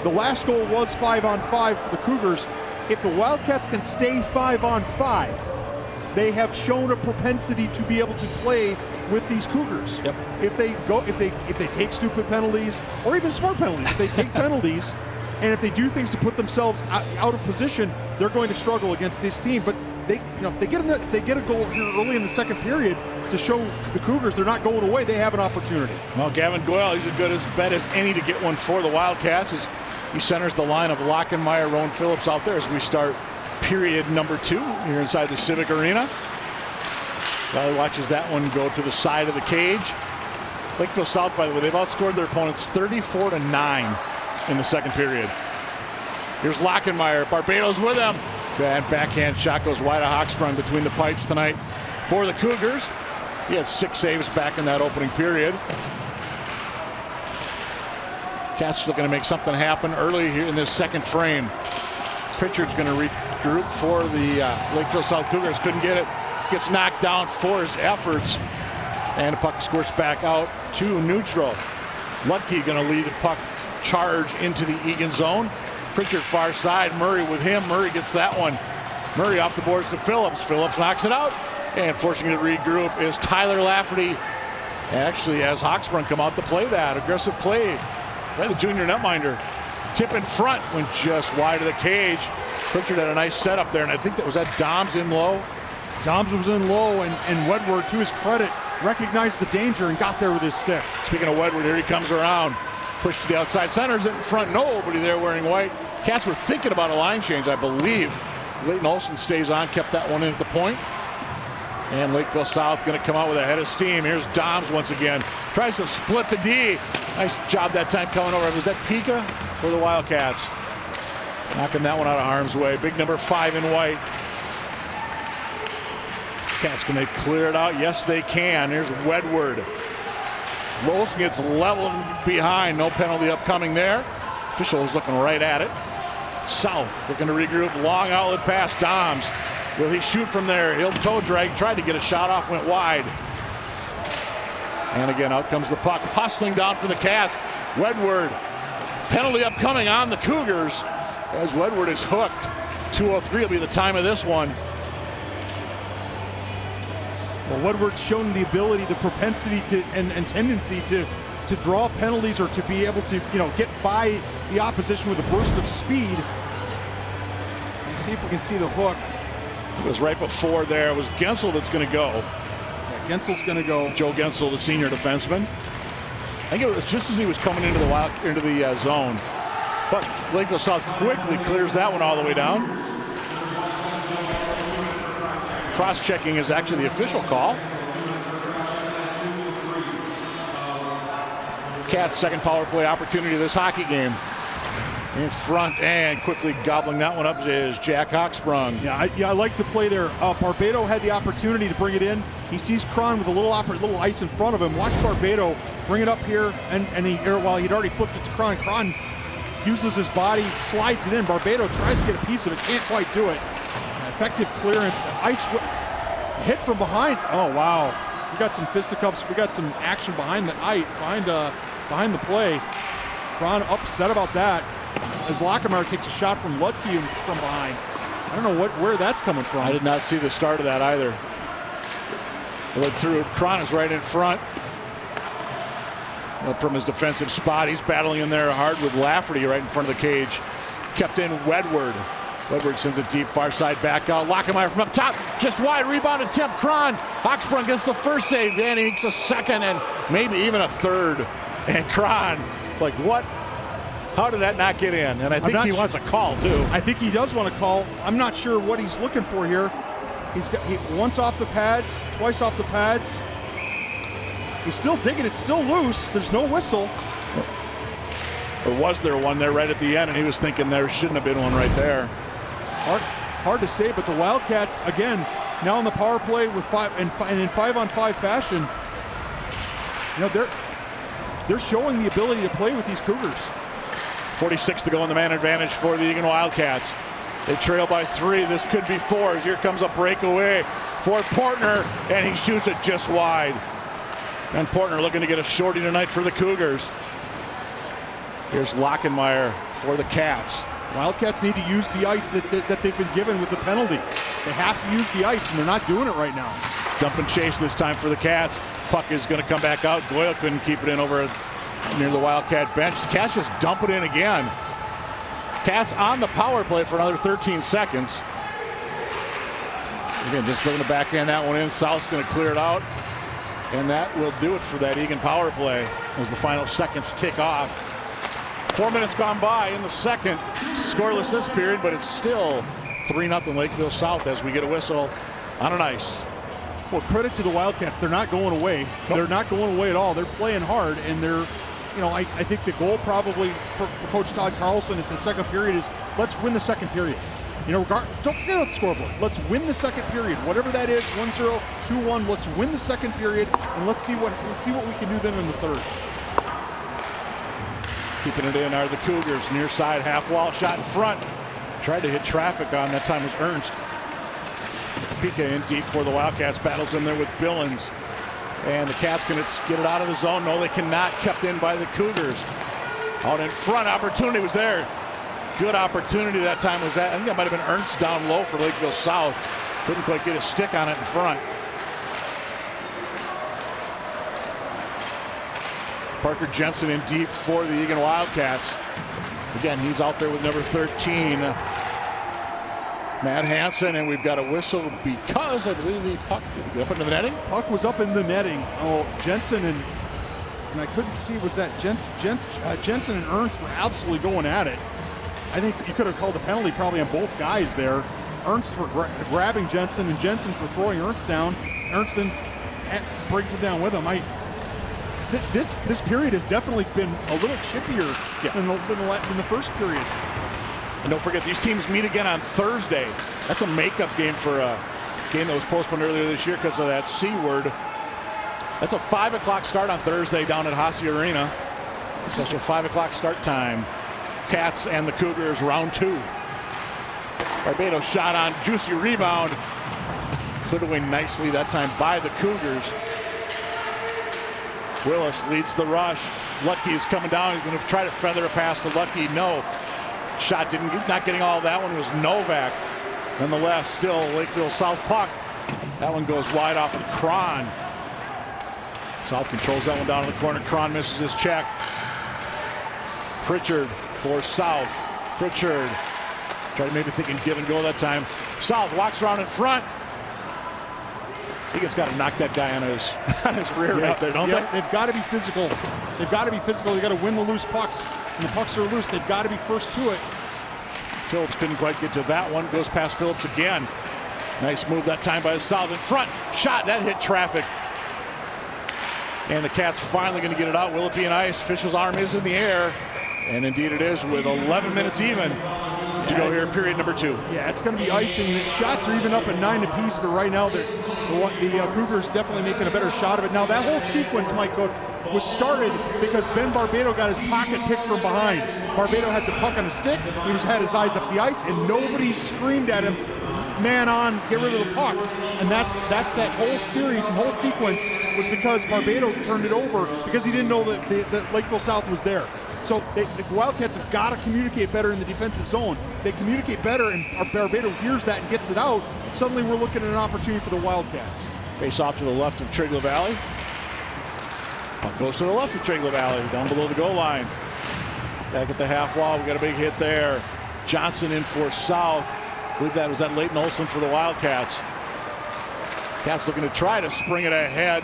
The last goal was 5-on-5 for the Cougars. If the Wildcats can stay 5-on-5, they have shown a propensity to be able to play with these Cougars. Yep. If they take stupid penalties or even smart penalties, if they take penalties and if they do things to put themselves out of position, they're going to struggle against this team. But they get a goal here early in the second period to show the Cougars they're not going away. They have an opportunity. Well, Gavin Goyle, he's as good as bet as any to get one for the Wildcats as he centers the line of Lockenmeyer, Rowan Phillips out there as we start period number 2 here inside the Civic Arena. Valley watches that one go to the side of the cage. Lakeville South, by the way, they've outscored their opponents 34-9 in the second period. Here's Lockenmeyer, Barbados with him. Bad backhand shot goes wide of Hawksprung between the pipes tonight for the Cougars. He had 6 saves back in that opening period. Cats looking to make something happen early here in this second frame. Pritchard's going to regroup for the Lakeville South Cougars. Couldn't get it. Gets knocked down for his efforts. And the puck squirts back out to neutral. Ludke going to lead the puck charge into the Eagan zone. Pritchard far side. Murray with him. Murray gets that one. Murray off the boards to Phillips. Phillips knocks it out. And forcing it to regroup is Tyler Lafferty. Actually, as Hawksprung come out to play that aggressive play by the junior netminder. Tip in front went just wide of the cage. Pritchard had a nice setup there, and I think that was that Doms in low. Doms was in low, and Wedward, to his credit, recognized the danger and got there with his stick. Speaking of Wedward, here he comes around. Push to the outside. Center's in front. Nobody there wearing white. Cats were thinking about a line change, I believe. Leighton Olson stays on, kept that one in at the point. And Lakeville South going to come out with a head of steam. Here's Doms once again. Tries to split the D. Nice job that time coming over. Was that Pika for the Wildcats? Knocking that one out of harm's way. Big number 5 in white. Cats, can they clear it out? Yes, they can. Here's Wedward. Olson gets leveled behind. No penalty upcoming there. Official is looking right at it. South looking to regroup. Long outlet pass. Doms. Will he shoot from there? He'll toe drag. Tried to get a shot off. Went wide. And again, out comes the puck. Hustling down for the Cats. Wedward. Penalty upcoming on the Cougars as Wedward is hooked. 2:03 will be the time of this one. Well, Wedward's shown the ability, the propensity to and tendency to draw penalties or to be able to, get by the opposition with a burst of speed. Let's see if we can see the hook. It was right before there. It was Gensel that's going to go. Yeah, Gensel's going to go. Joe Gensel, the senior defenseman. I think it was just as he was coming into the zone. But Lakeville South quickly clears that one all the way down. Cross-checking is actually the official call. Cats' second power play opportunity of this hockey game. In front and quickly gobbling that one up is Jack Hochsprung. Yeah, I like the play there. Barbado had the opportunity to bring it in. He sees Cron with a little ice in front of him. Watch Barbado bring it up here, and while he'd already flipped it to Cron. Cron uses his body, slides it in. Barbado tries to get a piece of it, can't quite do it. Effective clearance. Ice hit from behind. Oh wow! We got some fisticuffs. We got some action behind the play. Cron upset about that as Lockemeyer takes a shot from Ludke from behind. I don't know where that's coming from. I did not see the start of that either. Look through. Cron is right in front. Up from his defensive spot, he's battling in there hard with Lafferty right in front of the cage. Kept in Wedward. Wedward sends it deep, far side back out. Lockemeyer from up top, just wide, rebound attempt. Cron. Hochsprung gets the first save, then he makes a second and maybe even a third. And Cron, it's like, what? How did that not get in? And I think he wants a call too. I think he does want a call. I'm not sure what he's looking for here. Once off the pads, twice off the pads. He's still digging, it's still loose. There's no whistle. Or was there one there right at the end, and he was thinking there shouldn't have been one right there. Hard to say, but the Wildcats, again, now on the power play with in 5-on-5 fashion, they're showing the ability to play with these Cougars. 46 to go on the man advantage for the Eagan Wildcats. They trail by 3. This could be 4. Here comes a breakaway for Portner, and he shoots it just wide. And Portner looking to get a shorty tonight for the Cougars. Here's Lockemeyer for the Cats. Wildcats need to use the ice that they've been given with the penalty. They have to use the ice, and they're not doing it right now. Dump and chase this time for the Cats. Puck is going to come back out. Goyle couldn't keep it in over near the Wildcat bench. The Cats just dump it in again. Cats on the power play for another 13 seconds. Again, just looking to backhand that one in. South's going to clear it out. And that will do it for that Eagan power play as the final seconds tick off. 4 minutes gone by in the second. Scoreless this period, but it's still 3-0 Lakeville South as we get a whistle on an ice. Well, credit to the Wildcats. They're not going away. Nope. They're not going away at all. They're playing hard, and they're, I think the goal probably for Coach Todd Carlson at the second period is let's win the second period. Don't forget about the scoreboard. Let's win the second period, whatever that is. 1-0, 2-1. Let's win the second period, and let's see what we can do then in the third. Keeping it in are the Cougars. Near side half wall shot in front. Tried to hit traffic on that time was Ernst. Pika in deep for the Wildcats. Battles in there with Billings. And the Cats can get it out of the zone. No, they cannot. Kept in by the Cougars. Out in front. Opportunity was there. Good opportunity that time was that. I think that might have been Ernst down low for Lakeville South. Couldn't quite get a stick on it in front. Parker Jensen in deep for the Eagan Wildcats. Again, he's out there with number 13. Matt Hansen, and we've got a whistle because I believe the puck up into the netting. Puck was up in the netting. Oh, Jensen and I couldn't see, was that Jensen and Ernst were absolutely going at it. I think you could have called a penalty probably on both guys there. Ernst for grabbing Jensen and Jensen for throwing Ernst down. Ernst then brings him down with him. This period has definitely been a little chippier than the first period. And don't forget, these teams meet again on Thursday. That's a makeup game for a game that was postponed earlier this year because of that C word. That's a 5 o'clock start on Thursday down at Hasse Arena. It's just a 5 o'clock start time. Cats and the Cougars, round 2. Barbados shot on, juicy rebound. Cleared away nicely that time by the Cougars. Willis leads the rush. Lucky is coming down. He's going to try to feather a pass to Lucky. No. Shot not getting all that one was Novak. Nonetheless, still Lakeville South puck. That one goes wide off of Cron. South controls that one down in the corner. Cron misses his check. Pritchard for South. Pritchard tried maybe thinking give and go that time. South walks around in front. Eagan's got to knock that guy on his rear right there, don't they? They've got to be physical. They've got to be physical. They've got to win the loose pucks. When the pucks are loose, they've got to be first to it. Phillips couldn't quite get to that one. Goes past Phillips again. Nice move that time by the South in front. Shot, that hit traffic. And the Cats finally going to get it out. Will it be an ice? Official's arm is in the air. And indeed it is, with 11 minutes even to go here, period number 2. Yeah, it's going to be icing. The shots are even up at 9 apiece, but right now the Cougars definitely making a better shot of it. Now that whole sequence, Mike Cook, was started because Ben Barbado got his pocket picked from behind. Barbado had the puck on a stick. He had his eyes up the ice, and nobody screamed at him, man on, get rid of the puck. And that's that whole series and whole sequence was because Barbado turned it over because he didn't know that Lakeville South was there. So the Wildcats have got to communicate better in the defensive zone. They communicate better, and Barbado hears that and gets it out. Suddenly we're looking at an opportunity for the Wildcats. Face off to the left of Triglav Valley. Puck goes to the left of Triglav Valley, down below the goal line. Back at the half wall, we got a big hit there. Johnson in for South. I believe that was Leighton Olson for the Wildcats. Cats looking to try to spring it ahead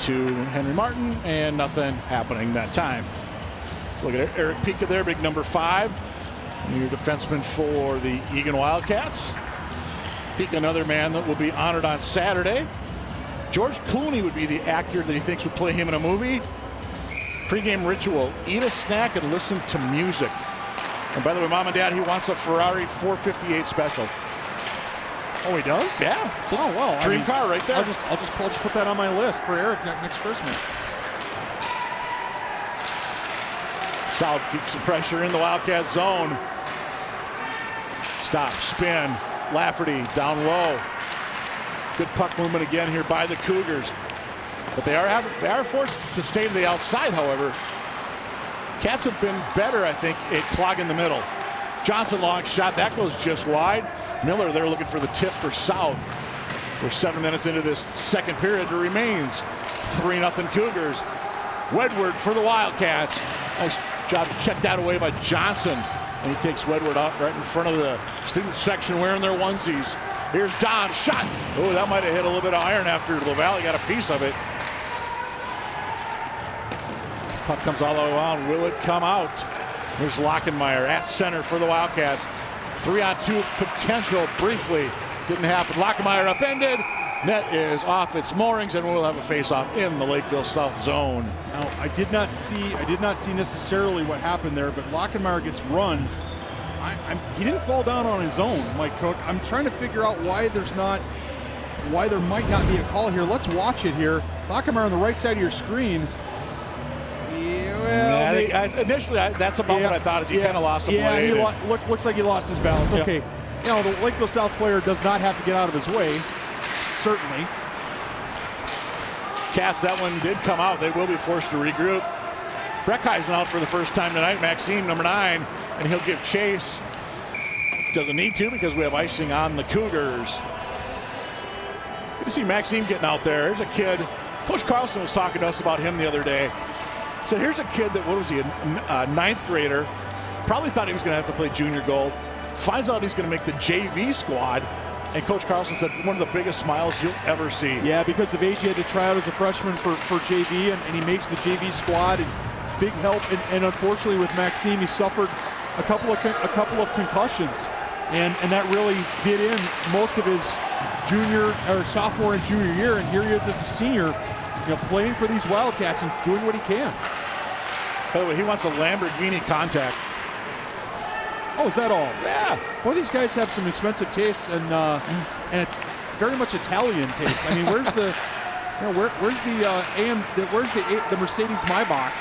to Henry Martin, and nothing happening that time. Look at Eric Pika there, big number 5. New defenseman for the Eagan Wildcats. Pika, another man that will be honored on Saturday. George Clooney would be the actor that he thinks would play him in a movie. Pre-game ritual, eat a snack and listen to music. And by the way, Mom and Dad, he wants a Ferrari 458 special. Oh, he does? Yeah. Oh, well. Dream car right there. I'll just put that on my list for Eric next Christmas. South keeps the pressure in the Wildcat zone. Stop, spin, Lafferty down low. Good puck movement again here by the Cougars. But they are forced to stay to the outside, however. Cats have been better, I think, at clogging the middle. Johnson, long shot, that goes just wide. Miller, they're looking for the tip for South. We're 7 minutes into this second period. It remains 3-0 Cougars. Wedward for the Wildcats. Nice job to check that away by Johnson. And he takes Wedward up right in front of the student section wearing their onesies. Here's Dom, shot. Oh, that might have hit a little bit of iron after LaValle got a piece of it. Puck comes all the way around. Will it come out? Here's Lockenmeyer at center for the Wildcats. 3-on-2 potential briefly. Didn't happen. Lockenmeyer upended. Net is off its moorings, and we'll have a face-off in the Lakeville South zone. Now, I did not see necessarily what happened there, but Lockenmeyer gets run. He didn't fall down on his own, Mike Cook. I'm trying to figure out why there might not be a call here. Let's watch it here. Lockenmeyer on the right side of your screen. Initially, that's about what I thought. Is he kind of lost a blade. Yeah, looks like he lost his balance. Yep. Okay, you know, the Lakeville South player does not have to get out of his way. Certainly. Cats, that one did come out. They will be forced to regroup. Breckheisen out for the first time tonight. Maxime, number 9, and he'll give chase. Doesn't need to because we have icing on the Cougars. Good to see Maxime getting out there. Here's a kid. Coach Carlson was talking to us about him the other day. So here's a kid that, what was he, a 9th grader. Probably thought he was going to have to play junior goal. finds out he's going to make the JV squad. And Coach Carlson said one of the biggest smiles you'll ever see. Yeah, because of age, he had to try out as a freshman for JV, and he makes the JV squad. And big help. And unfortunately, with Maxime, he suffered a couple of concussions, and that really did in most of his sophomore and junior year. And here he is as a senior, playing for these Wildcats and doing what he can. By the way, he wants a Lamborghini contact. Oh, is that all? Yeah. Well, these guys have some expensive tastes and very much Italian taste. I mean, where's the the Mercedes Maybach?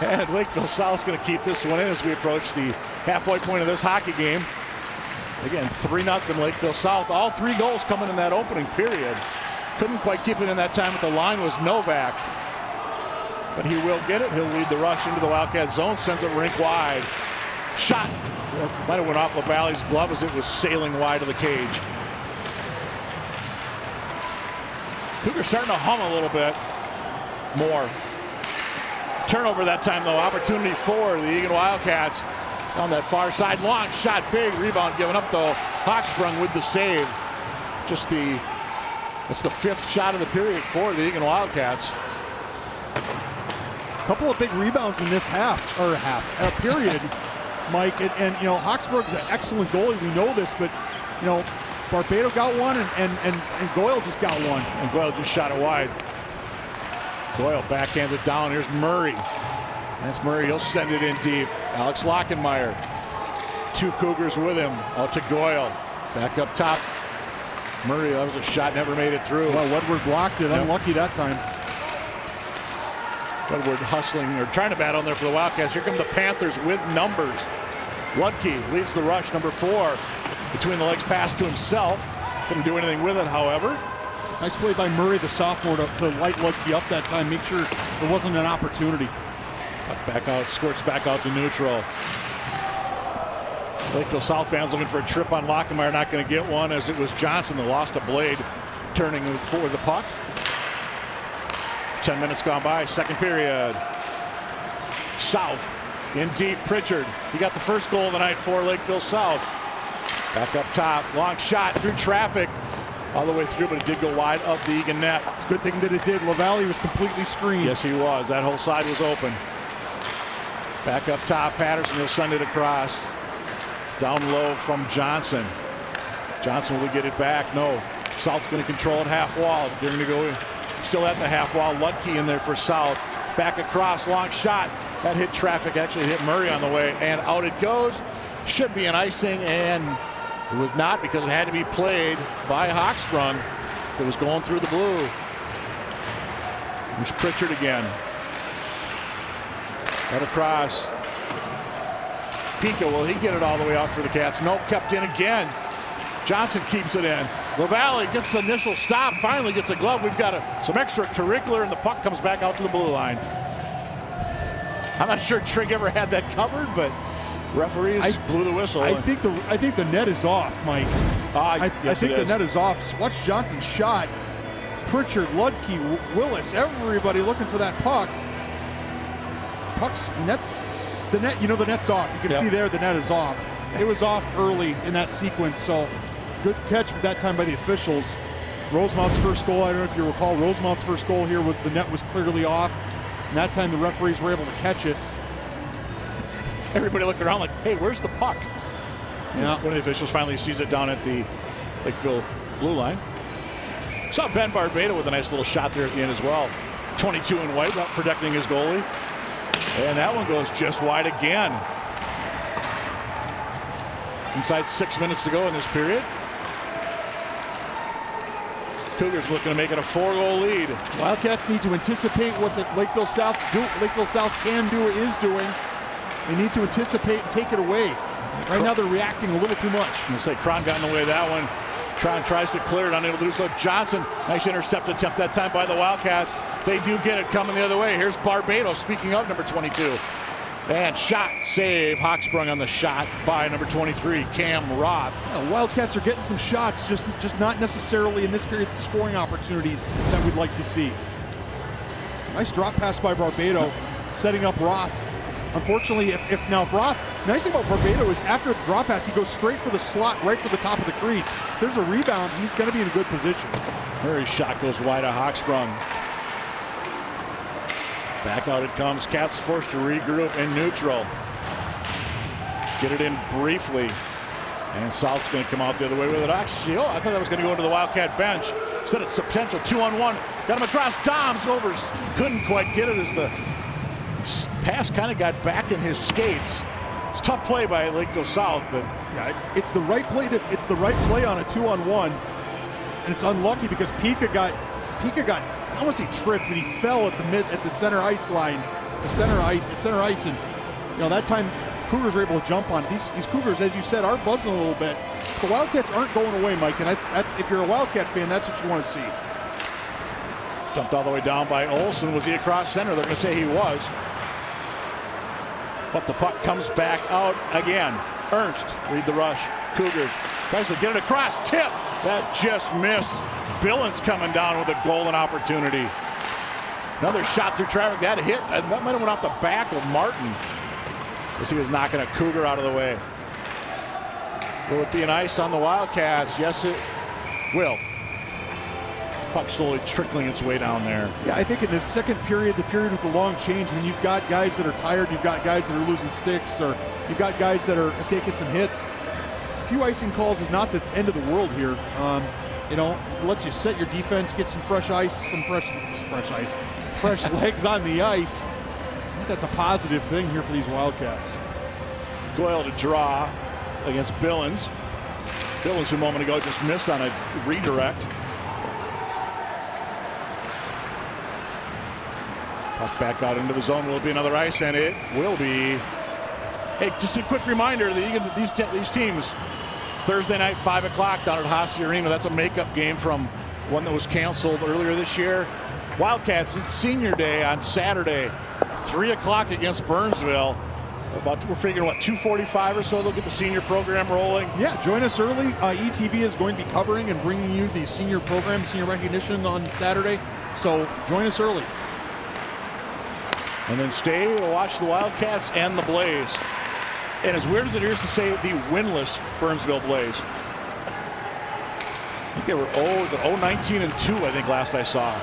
And Lakeville South's going to keep this one in as we approach the halfway point of this hockey game. Again, 3-0 Lakeville South. All 3 goals coming in that opening period. Couldn't quite keep it in that time, but the line was Novak. But he will get it. He'll lead the rush into the Wildcat zone, sends it rink wide. Shot. Might have went off LaValle's glove as it was sailing wide of the cage. Cougars starting to hum a little bit more. Turnover that time, though. Opportunity for the Eagan Wildcats on that far side. Long shot, big rebound given up, though. Hochsprung with the save. It's the 5th shot of the period for the Eagan Wildcats. A couple of big rebounds in this period, Mike, and Hochsprung's an excellent goalie. We know this, but Barbado got one, and Goyle just got one. And Goyle just shot it wide. Goyle backhands it down. Here's Murray. That's Murray. He'll send it in deep. Alex Lockenmeyer. 2 Cougars with him. Out to Goyle. Back up top. Murray, that was a shot, never made it through. Well, Woodward blocked it. Unlucky that time. Woodward hustling or trying to battle in there for the Wildcats. Here come the Panthers with numbers. Ludke leads the rush, number 4. Between the legs, pass to himself. Couldn't do anything with it, however. Nice play by Murray, the sophomore, to light Ludke up that time. Make sure there wasn't an opportunity. Back out, squirts back out to neutral. Lakeville South fans looking for a trip on Lockenmeyer, not going to get one, as it was Johnson that lost a blade, turning for the puck. 10 minutes gone by, second period. South in deep, Pritchard. He got the first goal of the night for Lakeville South. Back up top, long shot through traffic. All the way through, but it did go wide of the Eagan net. It's a good thing that it did. LaValle was completely screened. Yes, he was. That whole side was open. Back up top, Patterson, he'll send it across. Down low from Johnson. Johnson, will he get it back? No. South's going to control it half wall. They're going to go still at the half wall. Ludke in there for South. Back across, long shot. That hit traffic, actually hit Murray on the way, and out it goes. Should be an icing, and it was not, because it had to be played by Hochsprung. So it was going through the blue. Here's Pritchard again. Right across. Pico, will he get it all the way out for the Cats? Nope, kept in again. Johnson keeps it in. LaValle gets the initial stop, finally gets a glove. We've got some extracurricular, and the puck comes back out to the blue line. I'm not sure Trigg ever had that covered, but referees blew the whistle. I think the net is off, Mike. I think the net is off. Watch Johnson's shot. Pritchard, Ludke, Willis, everybody looking for that puck. Net's the net. The net's off. You can see there the net is off. It was off early in that sequence, so good catch that time by the officials. Rosemount's first goal, I don't know if you recall, Rosemount's first goal here was the net was clearly off. And that time the referees were able to catch it. Everybody looked around like, hey, where's the puck? Yeah. One of the officials finally sees it down at the Lakeville blue line. Saw Ben Barbado with a nice little shot there at the end as well. 22 in white, protecting his goalie. And that one goes just wide again. Inside 6 minutes to go in this period. Cougars looking to make it a 4-goal lead. Wildcats need to anticipate what the Lakeville South can do or is doing. They need to anticipate and take it away. Right now they're reacting a little too much. I'm going to say Cron got in the way of that one. Cron tries to clear it, unable to do so. Johnson, nice intercept attempt that time by the Wildcats. They do get it coming the other way. Here's Barbado, speaking of number 22. And shot, save. Hochsprung on the shot by number 23, Cam Roth. Yeah, Wildcats are getting some shots, just not necessarily in this period scoring opportunities that we'd like to see. Nice drop pass by Barbado, setting up Roth. Unfortunately, if now Brock, nice thing about Barbato is after the drop pass, he goes straight for the slot, right for the top of the crease. If there's a rebound, he's going to be in a good position. Murray's shot goes wide of Hawksprung. Back out it comes. Cats forced to regroup in neutral. Get it in briefly. And South's going to come out the other way with it. Actually, I thought that was going to go into the Wildcat bench. Instead, it's a potential 2-on-1. Got him across. Doms over. Couldn't quite get it as the pass kind of got back in his skates. It's a tough play by Lakeville South, but yeah, it's the right play. It's the right play on a 2-on-1, and it's unlucky because Pika got I don't want to say tripped, but he fell at the center ice line, center ice, and that time Cougars were able to jump on it. These Cougars, as you said, are buzzing a little bit. The Wildcats aren't going away, Mike, and that's if you're a Wildcat fan, that's what you want to see. Dumped all the way down by Olsen. Was he across center? They're going to say he was. But the puck comes back out again. Ernst, lead the rush. Cougars tries to get it across. Tip. That just missed. Billings coming down with a golden opportunity. Another shot through traffic. That hit. That might have went off the back of Martin as he was knocking a Cougar out of the way. Will it be an ice on the Wildcats? Yes, it will. Puck slowly trickling its way down there. Yeah, I think in the second period, the period with the long change, when you've got guys that are tired, you've got guys that are losing sticks, or you've got guys that are taking some hits. A few icing calls is not the end of the world here. It lets you set your defense, get some fresh ice, fresh legs on the ice. I think that's a positive thing here for these Wildcats. Goyle to draw against Billings. Billings a moment ago just missed on a redirect. Puck back out into the zone. Will it be another ice? And it will be. Hey, just a quick reminder, these teams, Thursday night, 5 o'clock down at Hasse Arena. That's a makeup game from one that was canceled earlier this year. Wildcats, it's senior day on Saturday, 3 o'clock against Burnsville. We're figuring, 2:45 or so, they'll get the senior program rolling. Yeah, join us early. ETV is going to be covering and bringing you the senior program, senior recognition on Saturday. So join us early. And then stay to watch the Wildcats and the Blaze. And as weird as it is to say, the winless Burnsville Blaze. I think they were 19-2, I think, last I saw.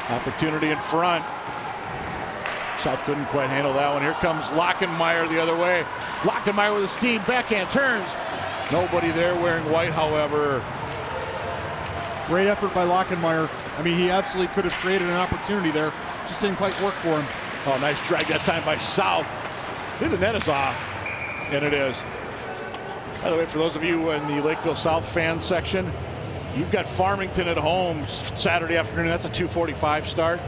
Opportunity in front. South couldn't quite handle that one. Here comes Lockenmeyer the other way. Lockenmeyer with a steam backhand turns. Nobody there wearing white, however. Great effort by Lockenmeyer. I mean, he absolutely could have created an opportunity there. Just didn't quite work for him. Oh, nice drag that time by South. I think the net is off, and it is. By the way, for those of you in the Lakeville South fan section, you've got Farmington at home Saturday afternoon. That's a 2:45 start.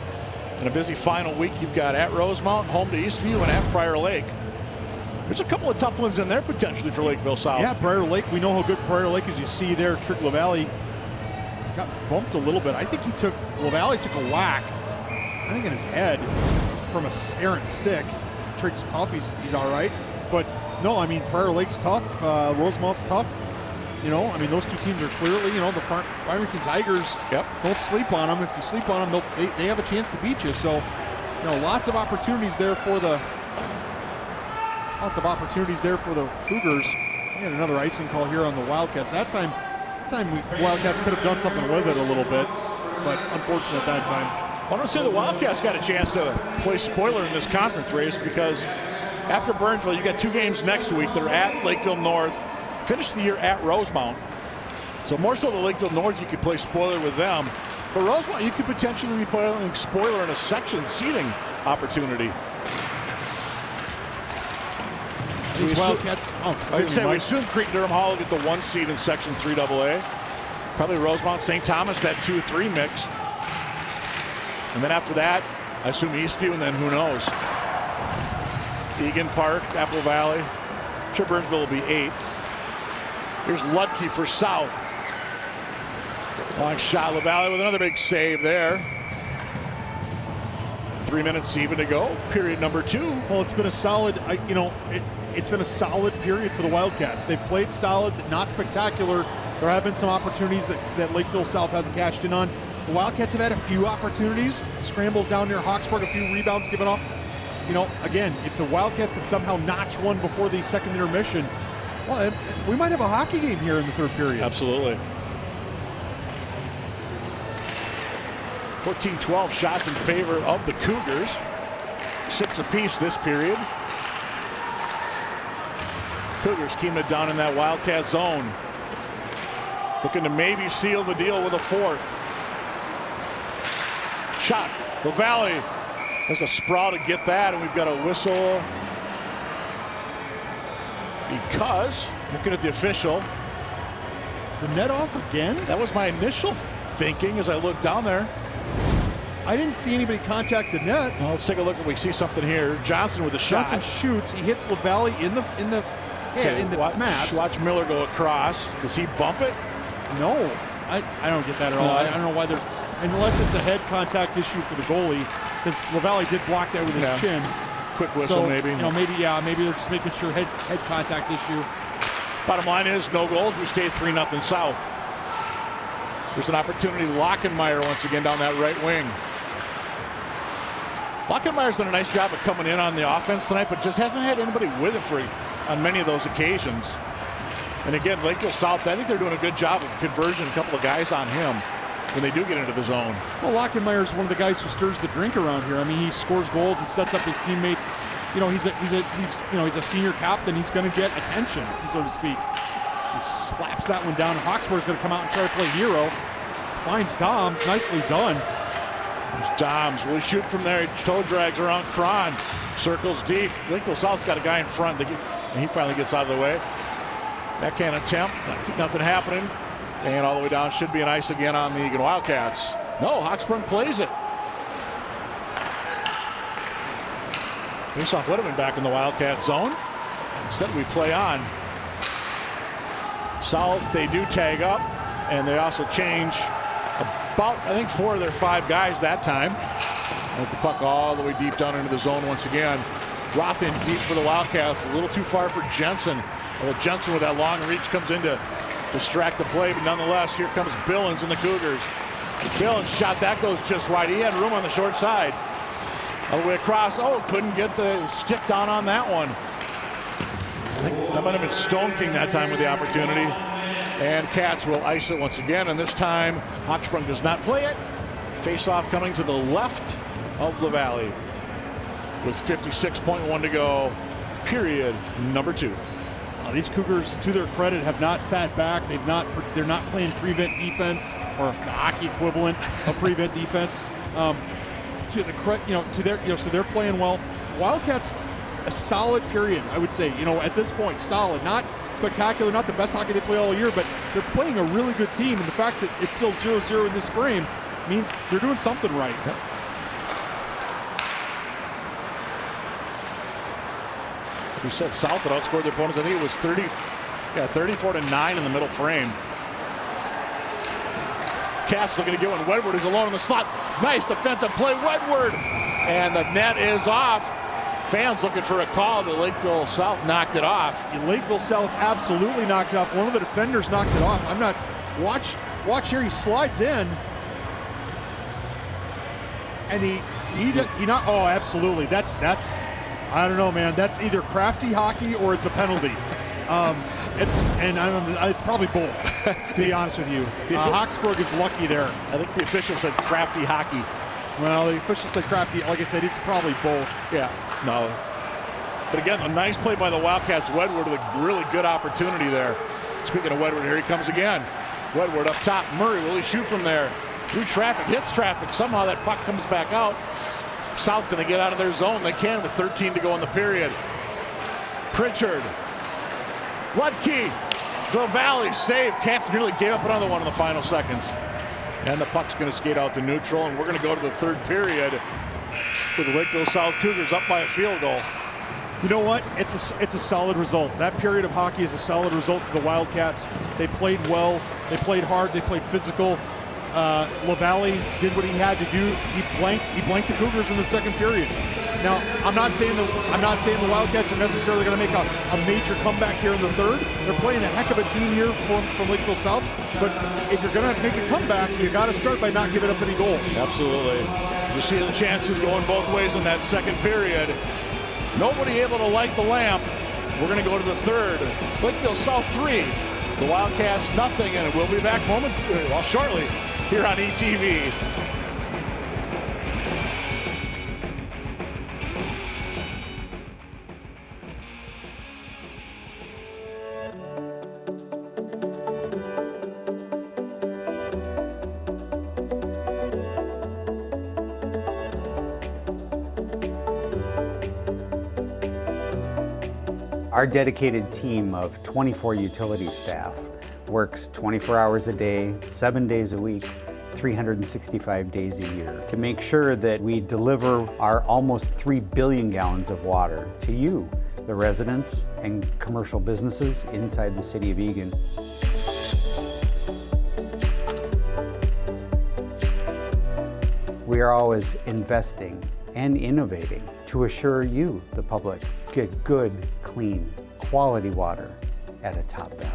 And a busy final week. You've got at Rosemount, home to Eastview, and at Prior Lake. There's a couple of tough ones in there potentially for Lakeville South. Yeah, Prior Lake. We know how good Prior Lake is. You see there, Trick LaValle got bumped a little bit. I think LaValle took a whack, I think in his head, from a errant stick. Trick's tough. He's all right. But no, I mean, Prior Lake's tough. Rosemount's tough. Those two teams are clearly, the Farmington Tigers. Yep. Don't sleep on them. If you sleep on them, they have a chance to beat you. So, lots of opportunities there for the Cougars. We had another icing call here on the Wildcats. That time Wildcats could have done something with it a little bit, but unfortunate that time. I want to say the Wildcats got a chance to play spoiler in this conference race because after Burnsville, you got 2 games next week. They're at Lakeville North. Finish the year at Rosemount. So more so the Lakeville North, you could play spoiler with them. But Rosemount, you could potentially be playing spoiler in a section seating opportunity. These Wildcats, we assume Creek-Durham Hall will get the 1 seed in Section 3AA. Probably Rosemount, St. Thomas, that 2-3 mix. And then after that, I assume Eastview, and then who knows? Eagan Park, Apple Valley. I'm sure Burnsville will be 8. Here's Ludke for South. Long shot, LaValle with another big save there. 3 minutes even to go. Period number 2. Well, it's been a solid, it's been a solid period for the Wildcats. They've played solid, not spectacular. There have been some opportunities that Lakeville South hasn't cashed in on. The Wildcats have had a few opportunities. Scrambles down near Hawksburg, a few rebounds given up. again, if the Wildcats can somehow notch one before the second intermission, well, we might have a hockey game here in the third period. Absolutely. 14-12 shots in favor of the Cougars. 6 apiece this period. Cougars keeping it down in that Wildcat zone. Looking to maybe seal the deal with a fourth. Shot. LaValle has a sprawl to get that, and we've got a whistle because, looking at the official, is the net off again? That was my initial thinking as I looked down there. I didn't see anybody contact the net. Well, let's take a look if we see something here. Johnson with a shot. Johnson shoots. He hits LaValle in the mask. Watch Miller go across. Does he bump it? No, I don't get that at all. I don't know why there's, unless it's a head contact issue for the goalie, because LaValle did block that with his chin. Quick whistle, maybe. Maybe they're just making sure head contact issue. Bottom line is no goals. We stay 3-0 South. There's an opportunity. Lockenmeyer once again down that right wing. Lockenmeyer's done a nice job of coming in on the offense tonight, but just hasn't had anybody with him on many of those occasions. And again, Lakeville South, I think they're doing a good job of conversion, a couple of guys on him when they do get into the zone. Well, Lockenmeyer is one of the guys who stirs the drink around here. I mean, he scores goals, he sets up his teammates. He's a senior captain. He's going to get attention, so to speak. He slaps that one down. Hawksburg's going to come out and try to play hero. Finds Doms, nicely done. There's Doms. Will he shoot from there? He toe drags around Cron. Circles deep. Lakeville South's got a guy in front. And he finally gets out of the way. Backhand attempt. Nothing happening. And all the way down. Should be an ice again on the Eagan Wildcats. No, Hawksburg plays it. Faceoff would have been back in the Wildcat zone. Instead, we play on. South, they do tag up. And they also change about, I think, 4 of their 5 guys that time. As the puck all the way deep down into the zone once again. Dropped in deep for the Wildcats. A little too far for Jensen. Well, Jensen with that long reach comes in to distract the play, but nonetheless, here comes Billings and the Cougars. Billings shot, that goes just wide. He had room on the short side. All the way across. Oh, couldn't get the stick down on that one. I think that might have been Stone King that time with the opportunity. And Cats will ice it once again, and this time Hawksprung does not play it. Face-off coming to the left of LaValle with 56.1 to go, period number 2. These Cougars, to their credit, have not sat back. They're not playing prevent defense or the hockey equivalent of prevent defense. So they're playing well. Wildcats, a solid period, I would say. At this point, solid, not spectacular, not the best hockey they play all year, but they're playing a really good team. And the fact that it's still 0-0 in this frame means they're doing something right. Yep. We said South had outscored their opponents. I think it was 34-9 in the middle frame. Cats looking to get one. Wedward is alone in the slot. Nice defensive play, Wedward. And the net is off. Fans looking for a call. The Lakeville South knocked it off. Lakeville South absolutely knocked it off. One of the defenders knocked it off. I'm not. Watch here. He slides in, and he not. Oh, absolutely. That's. I don't know, man. That's either crafty hockey or it's a penalty. It's probably both, to be honest with you. Hawksburg is lucky there. I think the official said crafty hockey. Well, the official said crafty. Like I said, it's probably both. Yeah, no. But again, a nice play by the Wildcats. Wedward with a really good opportunity there. Speaking of Wedward, here he comes again. Wedward up top. Murray, will he shoot from there? Through traffic, hits traffic. Somehow that puck comes back out. South going to get out of their zone. They can with 13 to go in the period. Pritchard. Ludke. LaValle save. Cats nearly gave up another one in the final seconds. And the puck's going to skate out to neutral, and we're going to go to the third period with the Lakeville South Cougars up by a field goal. You know what? It's a solid result. That period of hockey is a solid result for the Wildcats. They played well. They played hard. They played physical. LaValle did what he had to do. He blanked the Cougars in the second period. Now, I'm not saying the Wildcats are necessarily going to make a major comeback here in the third. They're playing a heck of a team here from Lakeville South. But if you're going to make a comeback, you got to start by not giving up any goals. Absolutely. You see the chances going both ways in that second period. Nobody able to light the lamp. We're going to go to the third. Lakeville South 3, the Wildcats nothing, and we'll be back shortly here on ETV. Our dedicated team of 24 utility staff works 24 hours a day, 7 days a week, 365 days a year to make sure that we deliver our almost 3 billion gallons of water to you, the residents and commercial businesses inside the city of Eagan. We are always investing and innovating to assure you, the public, get good, clean, quality water at a top value.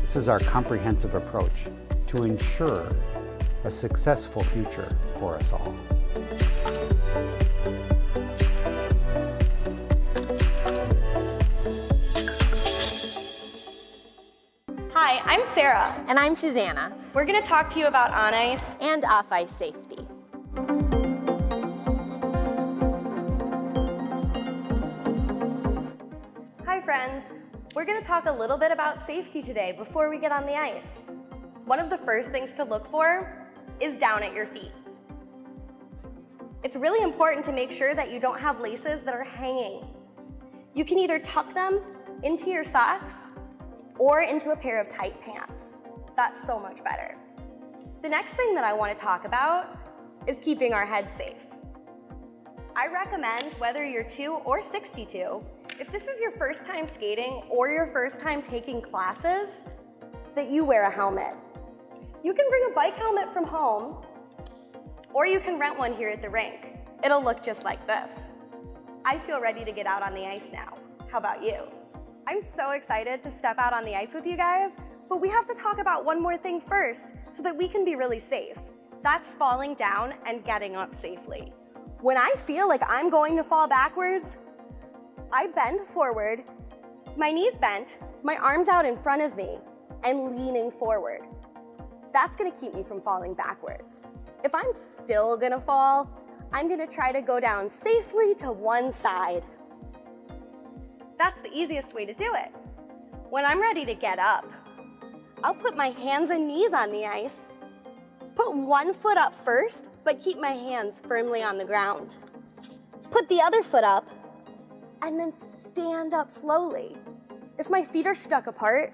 This is our comprehensive approach to ensure a successful future for us all. Hi, I'm Sarah. And I'm Susanna. We're going to talk to you about on-ice and off-ice safety. Hi friends. We're going to talk a little bit about safety today before we get on the ice. One of the first things to look for is down at your feet. It's really important to make sure that you don't have laces that are hanging. You can either tuck them into your socks or into a pair of tight pants. That's so much better. The next thing that I want to talk about is keeping our heads safe. I recommend, whether you're 2 or 62, if this is your first time skating or your first time taking classes, that you wear a helmet. You can bring a bike helmet from home, or you can rent one here at the rink. It'll look just like this. I feel ready to get out on the ice now. How about you? I'm so excited to step out on the ice with you guys, but we have to talk about one more thing first so that we can be really safe. That's falling down and getting up safely. When I feel like I'm going to fall backwards, I bend forward, my knees bent, my arms out in front of me, and leaning forward. That's gonna keep me from falling backwards. If I'm still gonna fall, I'm gonna try to go down safely to one side. That's the easiest way to do it. When I'm ready to get up, I'll put my hands and knees on the ice, put one foot up first, but keep my hands firmly on the ground. Put the other foot up, and then stand up slowly. If my feet are stuck apart,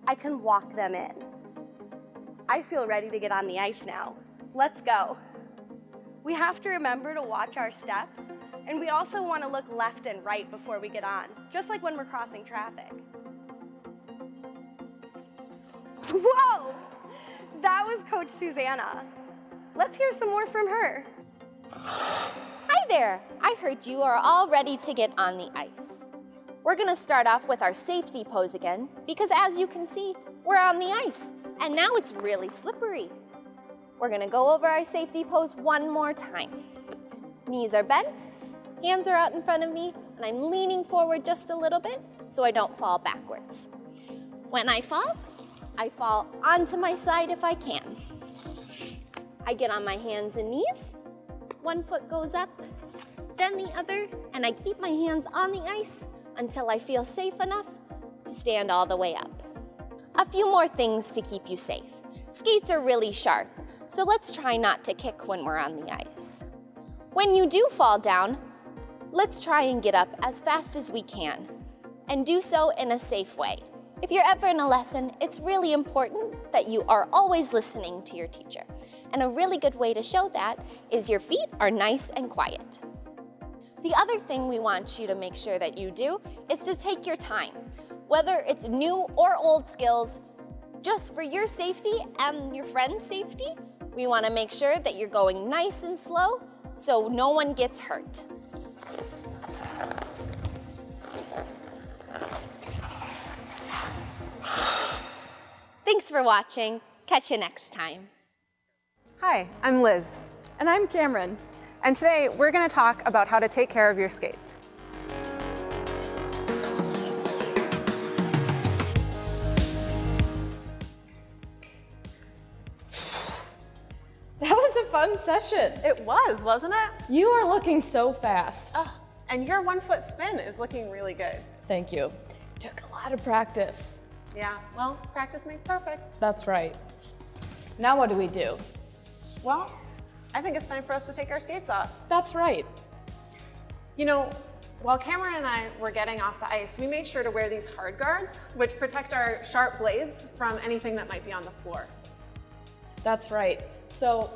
I can walk them in. I feel ready to get on the ice now. Let's go. We have to remember to watch our step, and we also want to look left and right before we get on, just like when we're crossing traffic. Whoa! That was Coach Susanna. Let's hear some more from her. Hi there. I heard you are all ready to get on the ice. We're gonna start off with our safety pose again, because as you can see, we're on the ice, and now it's really slippery. We're gonna go over our safety pose one more time. Knees are bent, hands are out in front of me, and I'm leaning forward just a little bit so I don't fall backwards. When I fall onto my side if I can. I get on my hands and knees, one foot goes up, then the other, and I keep my hands on the ice until I feel safe enough to stand all the way up. A few more things to keep you safe. Skates are really sharp, so let's try not to kick when we're on the ice. When you do fall down, let's try and get up as fast as we can, and do so in a safe way. If you're ever in a lesson, it's really important that you are always listening to your teacher. And a really good way to show that is your feet are nice and quiet. The other thing we want you to make sure that you do is to take your time. Whether it's new or old skills, just for your safety and your friend's safety, we want to make sure that you're going nice and slow so no one gets hurt. Thanks for watching. Catch you next time. Hi, I'm Liz. And I'm Cameron. And today we're going to talk about how to take care of your skates. That was a fun session. It was, wasn't it? You are looking so fast. Oh, and your 1-foot spin is looking really good. Thank you. Took a lot of practice. Yeah, well, practice makes perfect. That's right. Now what do we do? Well, I think it's time for us to take our skates off. That's right. You know, while Cameron and I were getting off the ice, we made sure to wear these hard guards, which protect our sharp blades from anything that might be on the floor. That's right. So,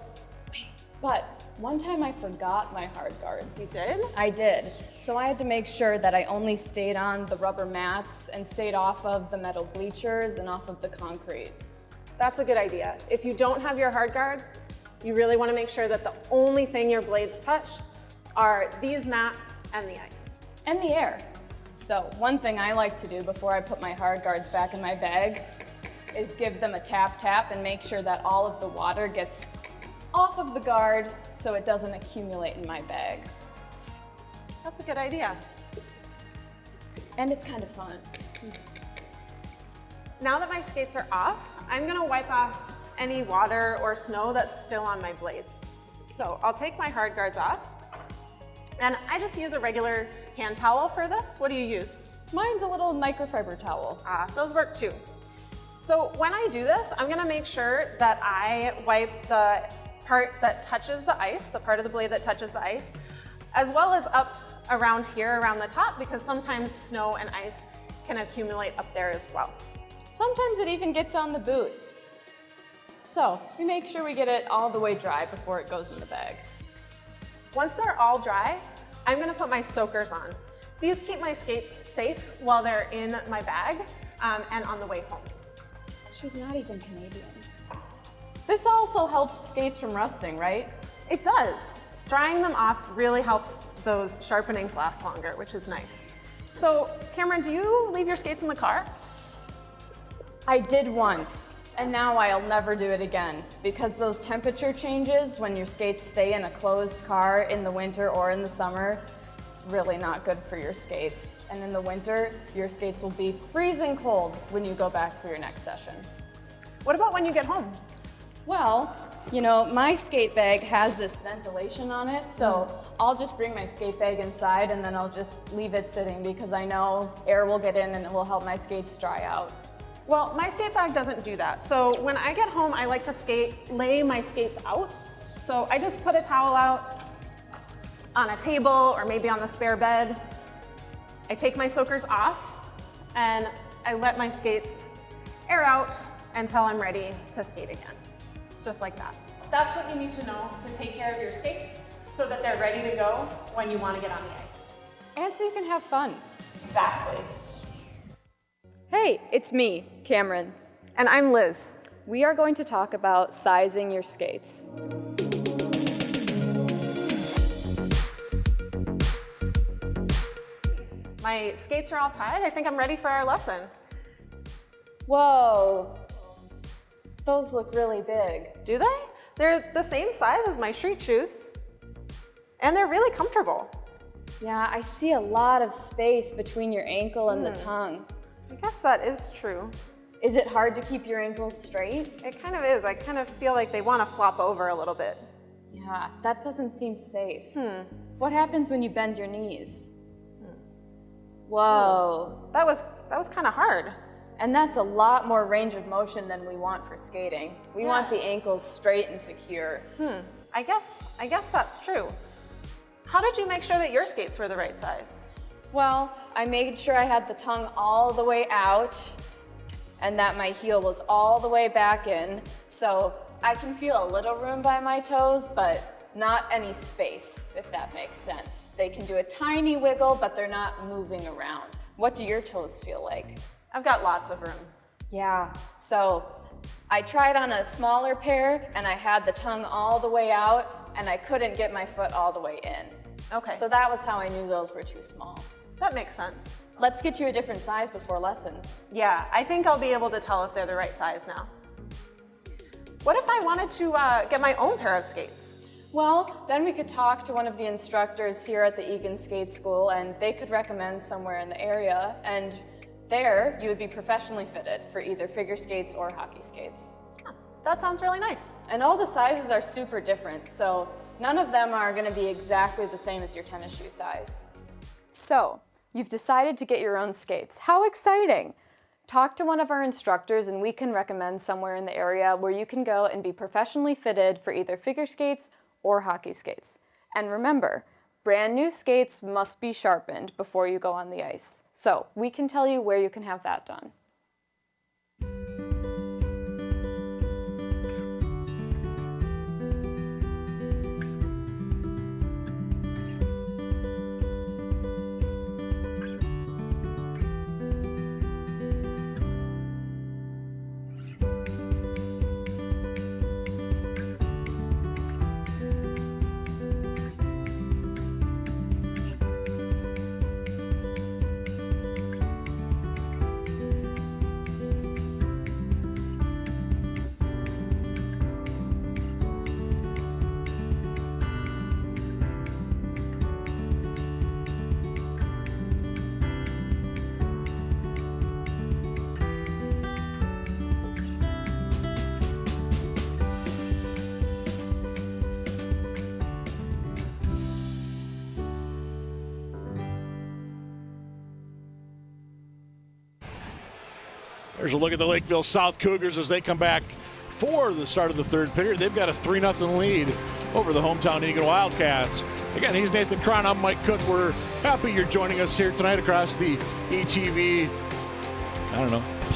but one time I forgot my hard guards. You did? I did. So I had to make sure that I only stayed on the rubber mats and stayed off of the metal bleachers and off of the concrete. That's a good idea. If you don't have your hard guards, you really want to make sure that the only thing your blades touch are these mats and the ice. And the air. So one thing I like to do before I put my hard guards back in my bag is give them a tap and make sure that all of the water gets off of the guard so it doesn't accumulate in my bag. That's a good idea. And it's kind of fun. Now that my skates are off, I'm gonna wipe off any water or snow that's still on my blades. So I'll take my hard guards off, and I just use a regular hand towel for this. What do you use? Mine's a little microfiber towel. Those work too. So when I do this, I'm gonna make sure that I wipe the part that touches the ice, the part of the blade that touches the ice, as well as up around here, around the top, because sometimes snow and ice can accumulate up there as well. Sometimes it even gets on the boot. So we make sure we get it all the way dry before it goes in the bag. Once they're all dry, I'm gonna put my soakers on. These keep my skates safe while they're in my bag and on the way home. She's not even Canadian. This also helps skates from rusting, right? It does. Drying them off really helps those sharpenings last longer, which is nice. So Cameron, do you leave your skates in the car? I did once, and now I'll never do it again because those temperature changes when your skates stay in a closed car in the winter or in the summer, it's really not good for your skates. And in the winter, your skates will be freezing cold when you go back for your next session. What about when you get home? Well, you know, my skate bag has this ventilation on it, so I'll just bring my skate bag inside and then I'll just leave it sitting because I know air will get in and it will help my skates dry out. Well, my skate bag doesn't do that. So when I get home, I like to lay my skates out. So I just put a towel out on a table or maybe on the spare bed. I take my soakers off and I let my skates air out until I'm ready to skate again. Just like that. That's what you need to know to take care of your skates so that they're ready to go when you want to get on the ice. And so you can have fun. Exactly. Hey, it's me, Cameron. And I'm Liz. We are going to talk about sizing your skates. My skates are all tied. I think I'm ready for our lesson. Whoa, those look really big. Do they? They're the same size as my street shoes. And they're really comfortable. Yeah, I see a lot of space between your ankle and the tongue. I guess that is true. Is it hard to keep your ankles straight? It kind of is. I kind of feel like they want to flop over a little bit. Yeah, that doesn't seem safe. What happens when you bend your knees? Whoa. That was kind of hard. And that's a lot more range of motion than we want for skating. We want the ankles straight and secure. I guess that's true. How did you make sure that your skates were the right size? Well, I made sure I had the tongue all the way out and that my heel was all the way back in. So I can feel a little room by my toes, but not any space, if that makes sense. They can do a tiny wiggle, but they're not moving around. What do your toes feel like? I've got lots of room. Yeah, so I tried on a smaller pair and I had the tongue all the way out and I couldn't get my foot all the way in. Okay. So that was how I knew those were too small. That makes sense. Let's get you a different size before lessons. Yeah, I think I'll be able to tell if they're the right size now. What if I wanted to get my own pair of skates? Well, then we could talk to one of the instructors here at the Eagan Skate School and they could recommend somewhere in the area, and there you would be professionally fitted for either figure skates or hockey skates. Huh, that sounds really nice. And all the sizes are super different, so none of them are going to be exactly the same as your tennis shoe size. So, you've decided to get your own skates. How exciting! Talk to one of our instructors and we can recommend somewhere in the area where you can go and be professionally fitted for either figure skates or hockey skates. And remember, brand new skates must be sharpened before you go on the ice. So we can tell you where you can have that done. There's a look at the Lakeville South Cougars as they come back for the start of the third period. They've got a 3-0 lead over the hometown Eagan Wildcats. Again, he's Nathan Cron. I'm Mike Cook. We're happy you're joining us here tonight across the ETV,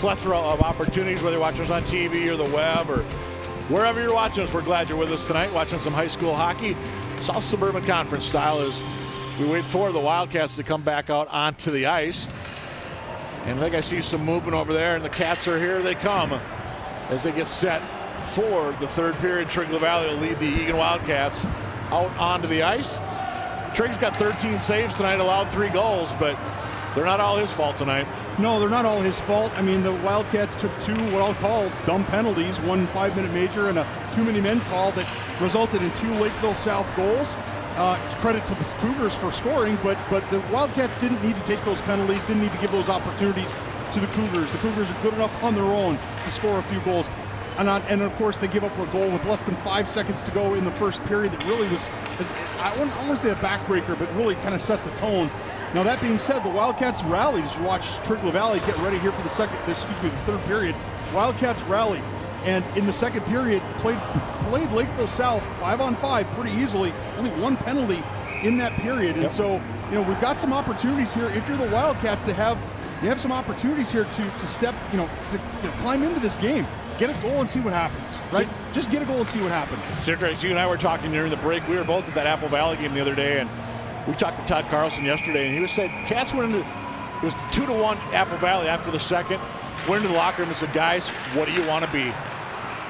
plethora of opportunities, whether you're watching us on TV or the web or wherever you're watching us. We're glad you're with us tonight, watching some high school hockey, South Suburban Conference style, as we wait for the Wildcats to come back out onto the ice. And I think I see some movement over there, and the Cats are here. They come as they get set for the third period. Trigg LaValle will lead the Eagan Wildcats out onto the ice. Trigg's got 13 saves tonight, allowed 3 goals, but they're not all his fault tonight. No, they're not all his fault. I mean, the Wildcats took 2 what I'll call dumb penalties, 1 5-minute major and a too many men call that resulted in 2 Lakeville South goals. Credit to the Cougars for scoring, but the Wildcats didn't need to take those penalties, didn't need to give those opportunities to the Cougars. The Cougars are good enough on their own to score a few goals. And of course, they give up a goal with less than 5 seconds to go in the first period that really was I wouldn't want to say a backbreaker, but really kind of set the tone. Now, that being said, the Wildcats rallied. As you watch Trigg LaValle get ready here for the third period. Wildcats rallied. And in the second period, played Lakeville South 5-on-5 pretty easily. Only 1 penalty in that period. And so, we've got some opportunities here. If you're the Wildcats, you have some opportunities here to step, to climb into this game. Get a goal and see what happens, right? Just get a goal and see what happens. Sir Grace, you and I were talking during the break. We were both at that Apple Valley game the other day, and we talked to Todd Carlson yesterday, and he was saying Cats went into, it was 2-1 Apple Valley after the second. Went into the locker room and said, guys, what do you want to be?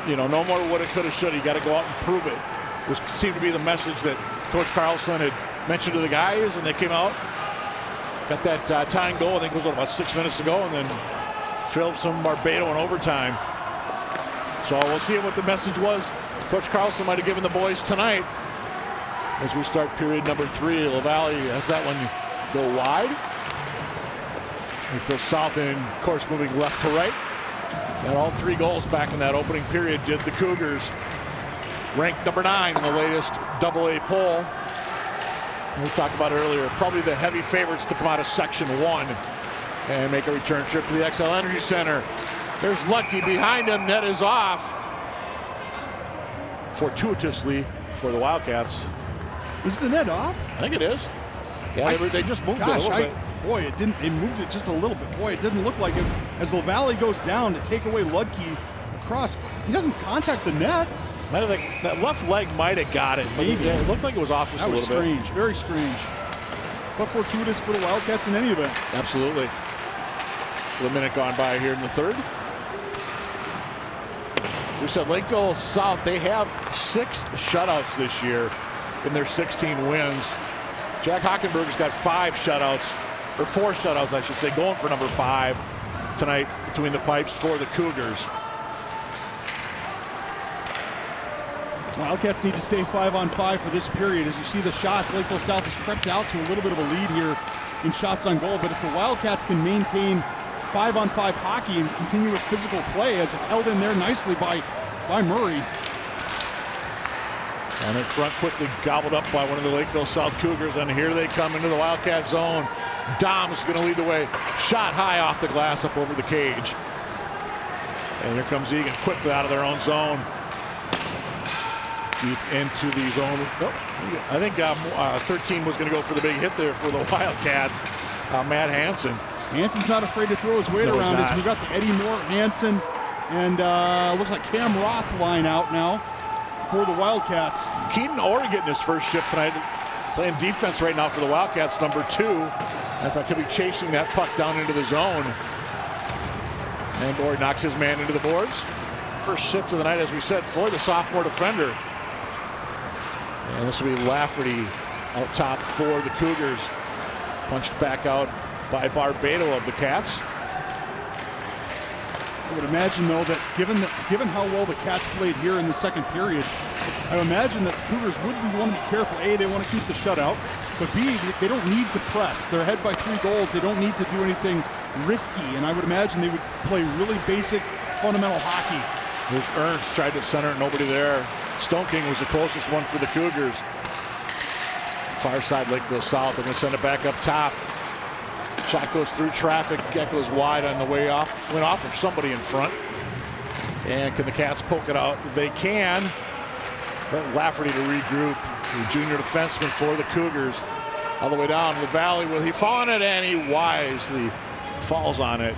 No more woulda, coulda, shoulda. You got to go out and prove it. This seemed to be the message that Coach Carlson had mentioned to the guys, and they came out, got that tying goal. I think it was about 6 minutes ago, and then filled some Barbado in overtime. So we'll see what the message was Coach Carlson might have given the boys tonight as we start period number 3. LaValle has that one go wide. Lakeville South, and of course moving left to right. Got all 3 goals back in that opening period did the Cougars. Ranked number 9 in the latest AA poll. We talked about it earlier, probably the heavy favorites to come out of Section 1 and make a return trip to the XL Energy Center. There's Lucky behind him, net is off. Fortuitously for the Wildcats. Is the net off? I think it is. Yeah, they just moved it a little bit. Boy, it didn't. They moved it just a little bit. Boy, it didn't look like it. As LaValle goes down to take away Ludke across, he doesn't contact the net. That left leg might have got it. Maybe. It looked like it was off just a little bit. That was strange, very strange. But fortuitous for the Wildcats in any event. Absolutely. With a minute gone by here in the third. We said Lakeville South, they have 6 shutouts this year in their 16 wins. Jack Hockenberg's got 5 shutouts, or 4 shutouts, I should say, going for number 5 tonight between the pipes for the Cougars. Wildcats need to stay 5-on-5 for this period. As you see the shots, Lakeville South has crept out to a little bit of a lead here in shots on goal. But if the Wildcats can maintain 5-on-5 hockey and continue with physical play, as it's held in there nicely by Murray. And in front, quickly gobbled up by one of the Lakeville South Cougars. And here they come into the Wildcat zone. Dom's going to lead the way. Shot high off the glass up over the cage. And here comes Eagan quickly out of their own zone. Deep into the zone. Oh, I think 13 was going to go for the big hit there for the Wildcats. Matt Hansen. Hansen's not afraid to throw his weight around as we got the Eddie Moore, Hansen, and looks like Cam Roth line out now for the Wildcats. Keaton Orr getting his first shift tonight, playing defense right now for the Wildcats, number 2. And if I could be chasing that puck down into the zone. And Orr knocks his man into the boards. First shift of the night, as we said, for the sophomore defender. And this will be Lafferty out top for the Cougars. Punched back out by Barbado of the Cats. I would imagine, though, that given how well the Cats played here in the second period, I imagine that the Cougars would want to be careful. A, they want to keep the shutout, but B, they don't need to press. They're ahead by 3 goals. They don't need to do anything risky, and I would imagine they would play really basic, fundamental hockey. There's Ernst, tried to center it, nobody there. Stone King was the closest one for the Cougars. Far side, Lakeville South. They're going to send it back up top. Shot goes through traffic. That goes wide on the way off. Went off of somebody in front. And can the Cats poke it out? They can. But Lafferty to regroup. The junior defenseman for the Cougars. All the way down the valley. Will he fall on it? And he wisely falls on it.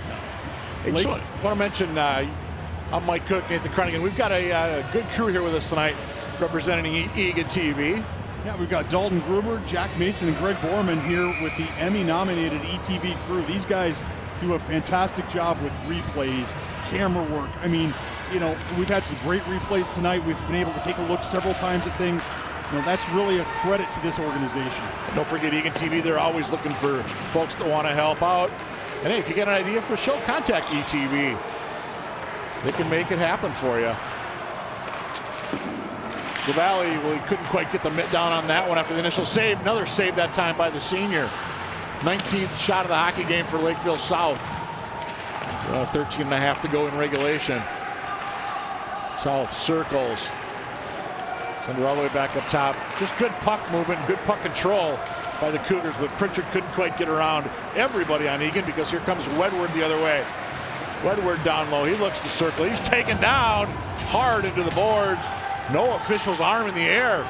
I just want to mention, I'm Mike Cook, Nathan Crunigan. We've got a good crew here with us tonight representing Eagan TV. Yeah, we've got Dalton Gruber, Jack Mason, and Greg Borman here with the Emmy-nominated ETV crew. These guys do a fantastic job with replays, camera work. I mean, you know, we've had some great replays tonight. We've been able to take a look several times at things. You know, that's really a credit to this organization. And don't forget Eagan TV, they're always looking for folks that want to help out. And hey, if you get an idea for a show, contact ETV. They can make it happen for you. The Valley, well, he couldn't quite get the mitt down on that one after the initial save. Another save that time by the senior. 19th shot of the hockey game for Lakeville South. 13 and a half to go in regulation. South circles. Send it all the way back up top. Just good puck movement, good puck control by the Cougars, but Pritchard couldn't quite get around everybody on Eagan because here comes Wedward the other way. Wedward down low, he looks to circle. He's taken down hard into the boards. No official's arm in the air.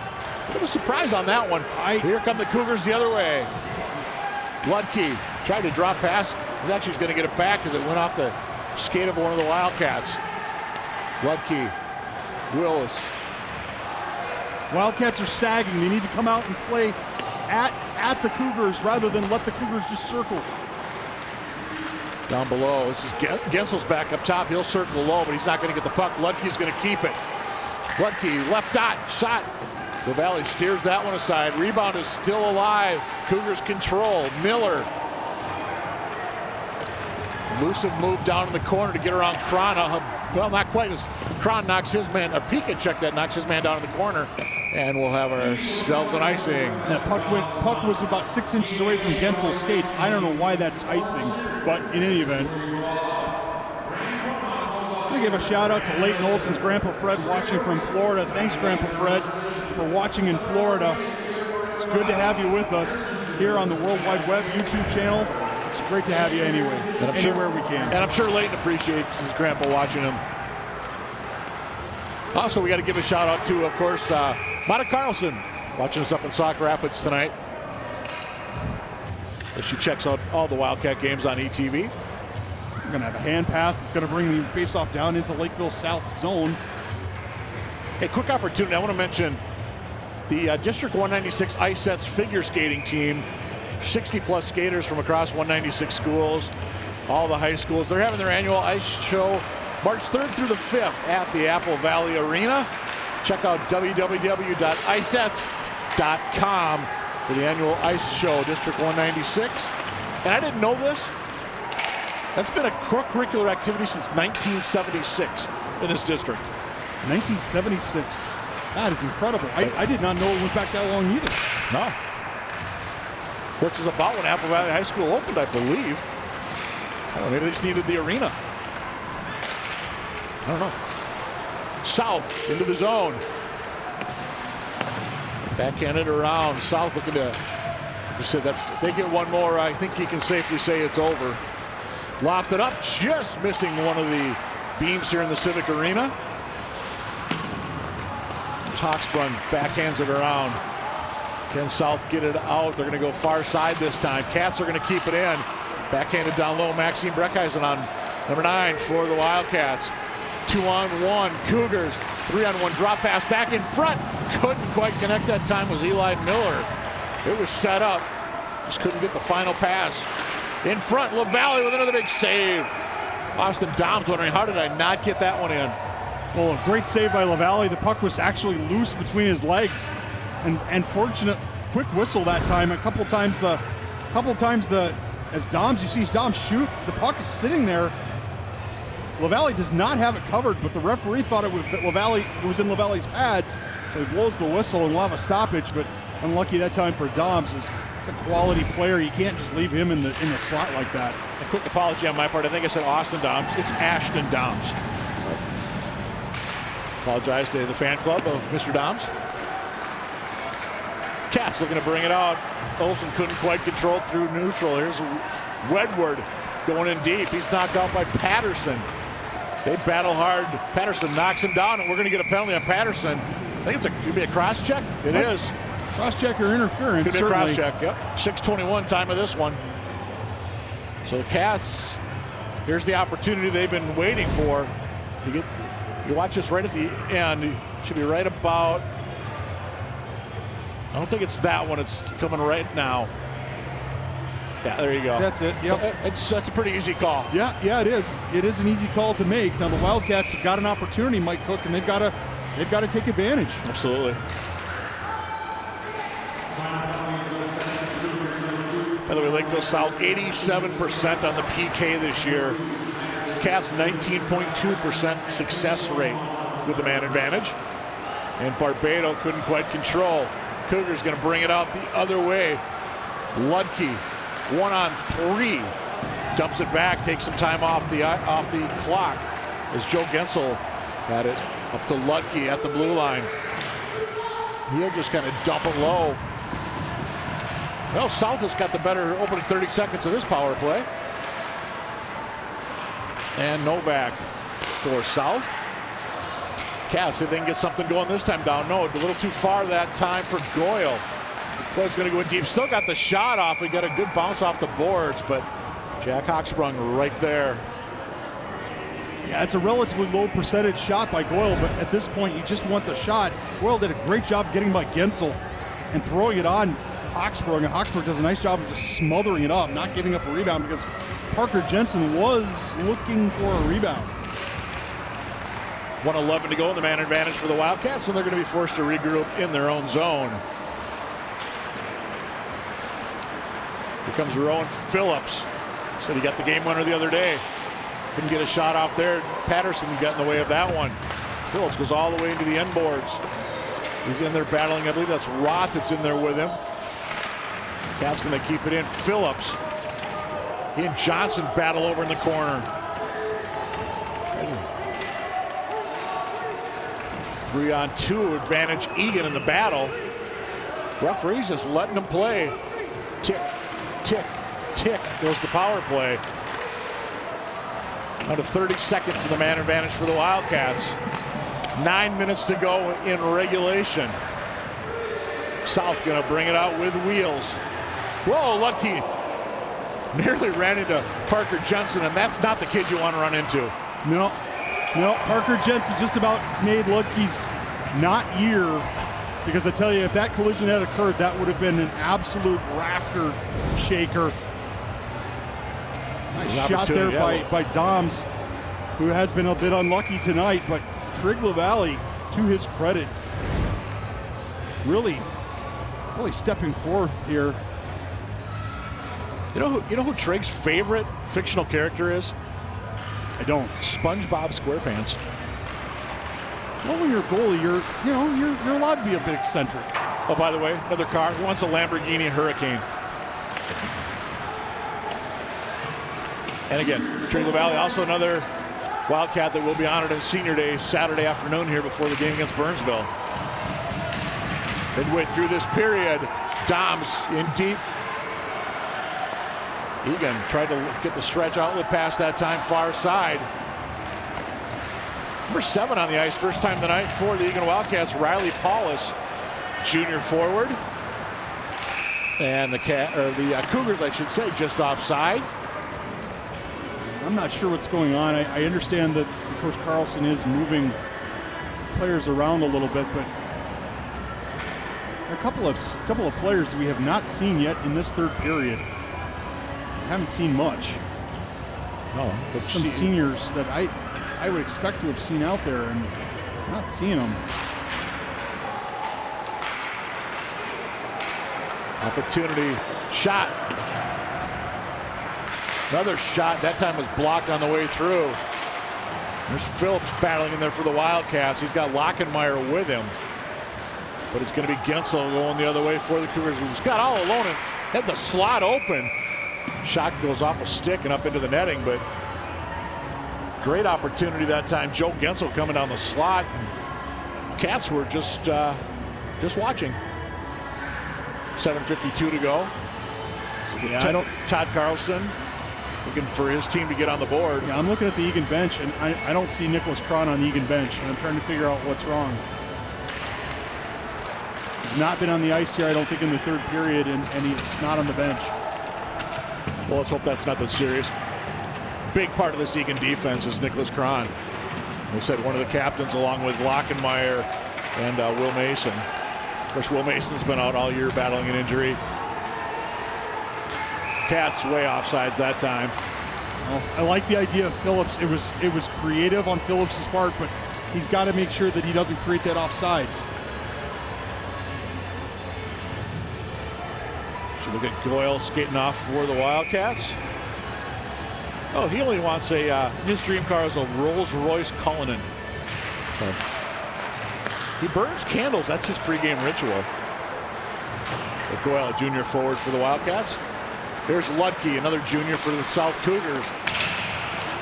Bit of a surprise on that one. Here come the Cougars the other way. Ludke tried to drop pass. He's actually going to get it back as it went off the skate of one of the Wildcats. Ludke, Willis. Wildcats are sagging. They need to come out and play at the Cougars rather than let the Cougars just circle. Down below, this is Gensel's back up top. He'll circle low, but he's not going to get the puck. Ludke's going to keep it. Ludke, left dot, shot. The Valley steers that one aside. Rebound is still alive. Cougars control. Miller. Elusive move down in the corner to get around Cron. Well, not quite as Cron knocks his man. A Pika check that knocks his man down in the corner. And we'll have ourselves an icing. That puck was about 6 inches away from Gensel's skates. I don't know why that's icing, but in any event. I'm going to give a shout out to Leighton Olson's Grandpa Fred watching from Florida. Thanks, Grandpa Fred, for watching in Florida. It's good to have you with us here on the World Wide Web YouTube channel. It's great to have you anyway, anywhere we can. And I'm sure Leighton appreciates his grandpa watching him. Also, we got to give a shout out to, of course, Mata Carlson watching us up in Sauk Rapids tonight. She checks out all the Wildcat games on ETV. We're going to have a hand pass that's going to bring the faceoff down into Lakeville South zone. Hey, quick opportunity. I want to mention the District 196 ice sets figure skating team. 60-plus skaters from across 196 schools, all the high schools. They're having their annual ice show March 3rd through the 5th at the Apple Valley Arena. Check out www.icesets.com for the annual ice show, District 196. And I didn't know this. That's been a curricular activity since 1976 in this district. 1976. That is incredible. I did not know it went back that long either. No. Which is about when Apple Valley High School opened, I believe. I don't know, maybe they just needed the arena. I don't know. South into the zone. Backhanded around. South looking to. You said that if they get one more, I think you can safely say it's over. Lofted up, just missing one of the beams here in the Civic Arena. Hawksprung backhands it around. Can South get it out? They're going to go far side this time. Cats are going to keep it in. Backhanded down low. Maxine Breckeisen on number 9 for the Wildcats. 2-on-1 Cougars. 3-on-1 drop pass back in front. Couldn't quite connect that time was Eli Miller. It was set up. Just couldn't get the final pass. In front, LaValle with another big save. Austin Dom's wondering, how did I not get that one in? Well, a great save by LaValle. The puck was actually loose between his legs. And fortunate quick whistle that time. A couple times as Doms, you see Doms shoot, the puck is sitting there. LaValle does not have it covered, but the referee thought it was in LaValle's pads, so he blows the whistle and we'll have a stoppage, but unlucky that time for Doms. It's a quality player. You can't just leave him in the slot like that. A quick apology on my part. I think I said Austin Doms. It's Ashton Doms. Apologize to the fan club of Mr. Doms. Cats looking to bring it out. Olsen couldn't quite control through neutral. Here's Wedward going in deep. He's knocked out by Patterson. They battle hard. Patterson knocks him down, and we're going to get a penalty on Patterson. I think it's going to be a cross check. It is. Cross check or interference. It's going to be a cross check. Yep. 6:21 time of this one. So the Cats, here's the opportunity they've been waiting for. You watch this right at the end. It should be right about. I don't think it's that one. It's coming right now. Yeah, there you go. That's it. Yep. That's a pretty easy call. Yeah, it is. It is an easy call to make. Now the Wildcats have got an opportunity, Mike Cook, and they've got to take advantage. Absolutely. By the way, Lakeville South 87% on the PK this year. Cats 19.2% success rate with the man advantage. And Barbado couldn't quite control. Cougars going to bring it out the other way. Ludke 1-on-3. Dumps it back, takes some time off the clock as Joe Gensel had it up to Ludke at the blue line. He'll just kind of dump it low. Well, South has got the better opening 30 seconds of this power play. And Novak for South. Cass, if they can get something going this time down. No, a little too far that time for Goyle. Goyle's going to go in deep. Still got the shot off. We got a good bounce off the boards, but Jack Hawksprung right there. Yeah, it's a relatively low percentage shot by Goyle, but at this point, you just want the shot. Goyle did a great job getting by Gensel and throwing it on Hawksprung, and Hawksprung does a nice job of just smothering it up, not giving up a rebound because Parker Jensen was looking for a rebound. 1:11 to go in the man advantage for the Wildcats, and they're going to be forced to regroup in their own zone. Here comes Rowan Phillips. Said he got the game winner the other day. Couldn't get a shot off there. Patterson got in the way of that one. Phillips goes all the way into the end boards. He's in there battling. I believe that's Roth that's in there with him. Cats going to keep it in. Phillips. He and Johnson battle over in the corner. 3-on-2 advantage Eagan in the battle. Referees just letting them play. Tick, tick, tick goes the power play. Under 30 seconds to the man advantage for the Wildcats. 9 minutes to go in regulation. South going to bring it out with wheels. Whoa, Ludke nearly ran into Parker Jensen, and that's not the kid you want to run into. No, Parker Jensen just about made Ludke's not year, because I tell you, if that collision had occurred, that would have been an absolute rafter shaker. Nice shot there by Doms, who has been a bit unlucky tonight, but Trig LaValle, to his credit, really stepping forth here. You know who Trig's favorite fictional character is? I don't. SpongeBob SquarePants. Well, when you're a goalie, you're allowed to be a bit eccentric. Oh, by the way, another car. He wants a Lamborghini Hurricane. And again, Trig LaValle, also another Wildcat that will be honored on Senior Day Saturday afternoon here before the game against Burnsville. Midway through this period, Doms in deep. Eagan tried to get the stretch outlet pass that time, far side. Number 7 on the ice, first time tonight for the Eagan Wildcats, Riley Paulus, junior forward. And the Cougars, I should say, just offside. I'm not sure what's going on. I understand that Coach Carlson is moving players around a little bit, but a couple of players we have not seen yet in this third period. Haven't seen much. No, but some seniors that I would expect to have seen out there, and not seeing them. Opportunity shot. Another shot, that time was blocked on the way through. There's Phillips battling in there for the Wildcats. He's got Lockenmeyer with him. But it's going to be Gensel going the other way for the Cougars. He's got all alone and had the slot open. Shot goes off a stick and up into the netting, but great opportunity that time. Joe Gensel coming down the slot. Cats were just watching. 7:52 to go. Yeah, Todd Carlson looking for his team to get on the board. Yeah, I'm looking at the Eagan bench, and I don't see Nicholas Cron on the Eagan bench, and I'm trying to figure out what's wrong. He's not been on the ice here, I don't think, in the third period, and he's not on the bench. Well, let's hope that's nothing serious. Big part of this Eagan defense is Nicholas Cron. They said one of the captains, along with Lockenmeyer and Will Mason. Of course, Will Mason's been out all year battling an injury. Cats way offsides that time. Well, I like the idea of Phillips. It was creative on Phillips' part, but he's got to make sure that he doesn't create that offsides. So look at Goyle skating off for the Wildcats. Oh, he only wants his dream car is a Rolls-Royce Cullinan. He burns candles. That's his pregame ritual. But Goyle, junior forward for the Wildcats. There's Ludke, another junior for the South Cougars.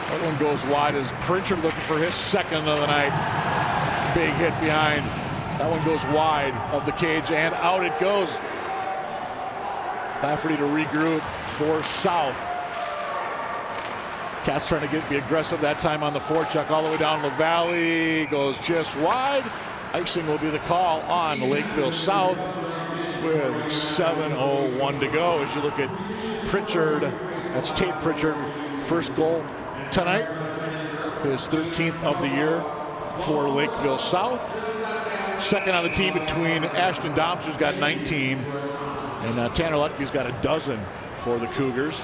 That one goes wide as Pritchard looking for his second of the night. Big hit behind. That one goes wide of the cage and out it goes. Lafferty to regroup for South. Cats trying to be aggressive that time on the forecheck all the way down. LaValle goes just wide. Icing will be the call on Lakeville South with 7:01 to go. As you look at Pritchard, that's Tate Pritchard, first goal tonight, his 13th of the year for Lakeville South. Second on the team between Ashton Doms, who's got 19, and Tanner Lutke's got a dozen for the Cougars.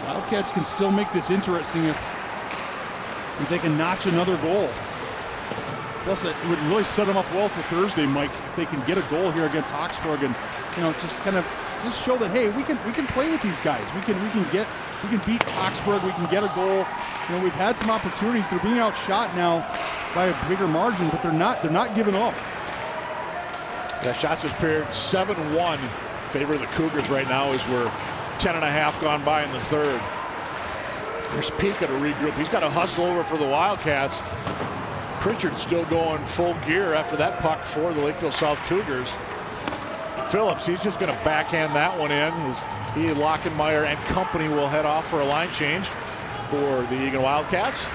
Wildcats can still make this interesting if they can notch another goal. Plus, it would really set them up well for Thursday, Mike, if they can get a goal here against Hawkesburg and just show that, hey, we can play with these guys. We can beat Hawkesburg. We can get a goal. We've had some opportunities. They're being outshot now by a bigger margin, but they're not giving up. That shots this period 7-1 favor of the Cougars right now as we're 10.5 gone by in the third. There's Pika to regroup. He's got to hustle over for the Wildcats. Pritchard still going full gear after that puck for the Lakeville South Cougars. Phillips, he's just going to backhand that one in. He, Lockenmeyer, and company will head off for a line change for the Eagan Wildcats.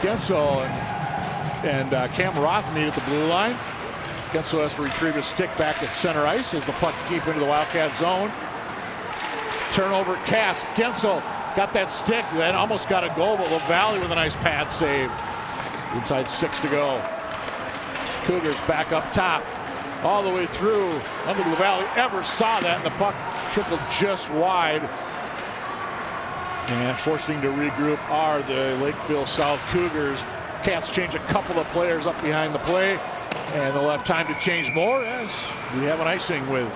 Gensel and And Cam Rothney at the blue line. Gensel has to retrieve his stick back at center ice as the puck deep into the Wildcat zone. Turnover, Cats. Gensel got that stick, then almost got a goal, but LaValle with a nice pad save. Inside 6 to go. Cougars back up top, all the way through. I don't think LaValle ever saw that, and the puck trickled just wide. And forcing to regroup are the Lakeville South Cougars. Cats change a couple of players up behind the play, and they'll have time to change more as we have an icing with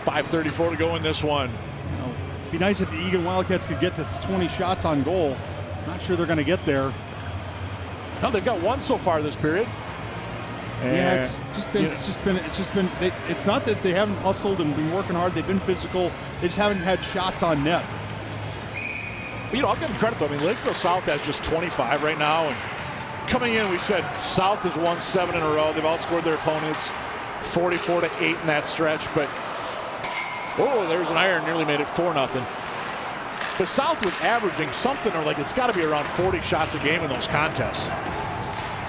5:34 to go in this one. It'd be nice if the Eagan Wildcats could get to 20 shots on goal. Not sure they're going to get there. No, they've got one so far this period. And yeah, it's not that they haven't hustled and been working hard. They've been physical. They just haven't had shots on net. But, I'll give them credit though. I mean, Lakeville South has just 25 right now, and coming in, we said South has won 7 in a row. They've outscored their opponents 44-8 in that stretch, but there's an iron, nearly made it 4-0. But South was averaging something, or like it's got to be around 40 shots a game in those contests.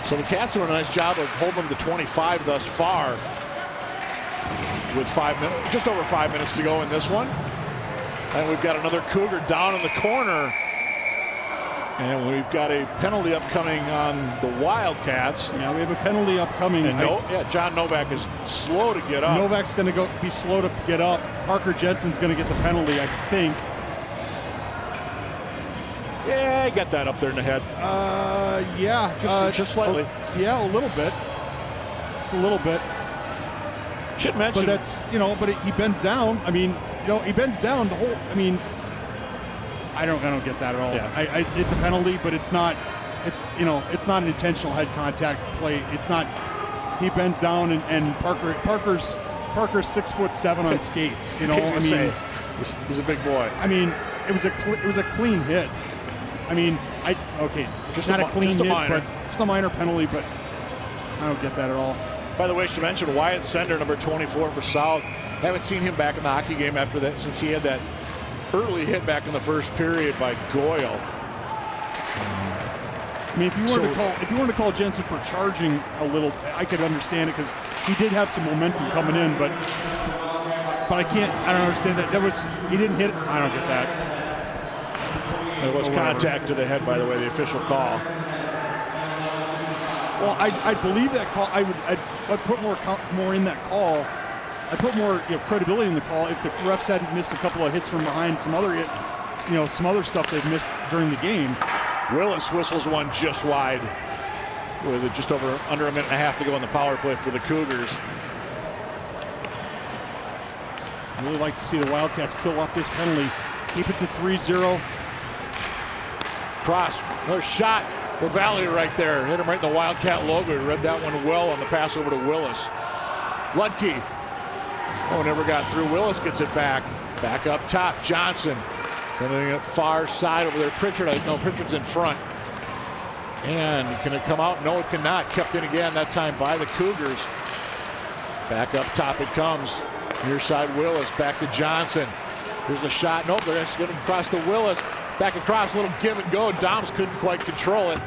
So the Cats doing a nice job of holding them to 25 thus far with just over 5 minutes to go in this one. And we've got another Cougar down in the corner. And we've got a penalty upcoming on the Wildcats. Yeah, we have a penalty upcoming. And John Novak is slow to get up. Novak's going to be slow to get up. Parker Jensen's going to get the penalty, I think. Yeah, get that up there in the head. Yeah, just slightly. Yeah, a little bit. Just a little bit. Should mention. But that's, but he bends down. I mean, he bends down the whole. I mean, I don't get that at all. Yeah. It's a penalty, but it's not. It's not an intentional head contact play. It's not. He bends down and Parker's 6'7" on skates. He's a big boy. I mean, it was a clean hit. I mean, just not a clean hit, but just a minor penalty. But I don't get that at all. By the way, she mentioned Wyatt Sender, number 24 for South. Haven't seen him back in the hockey game after that, since he had that early hit back in the first period by Goyle. I mean, if you wanted to call Jensen for charging a little, I could understand it because he did have some momentum coming in, but I don't understand that. He didn't hit it. I don't get that. There was contact to the head, by the way, the official call. Well, I believe that call. I'd put more in that call. I put more credibility in the call if the refs hadn't missed a couple of hits from behind, some other stuff they've missed during the game. Willis whistles one just wide with just under a minute and a half to go on the power play for the Cougars. I really like to see the Wildcats kill off this penalty. Keep it to 3-0. Cross, another shot. LaValle right there. Hit him right in the Wildcat logo. Read that one well on the pass over to Willis. Ludke. Never got through. Willis gets it back. Back up top. Johnson. Sending it far side over there. Pritchard. No, Pritchard's in front. And can it come out? No, it cannot. Kept in again, that time by the Cougars. Back up top it comes. Near side Willis. Back to Johnson. Here's the shot. Nope, they're just getting across to Willis. Back across, a little give and go. Doms couldn't quite control it.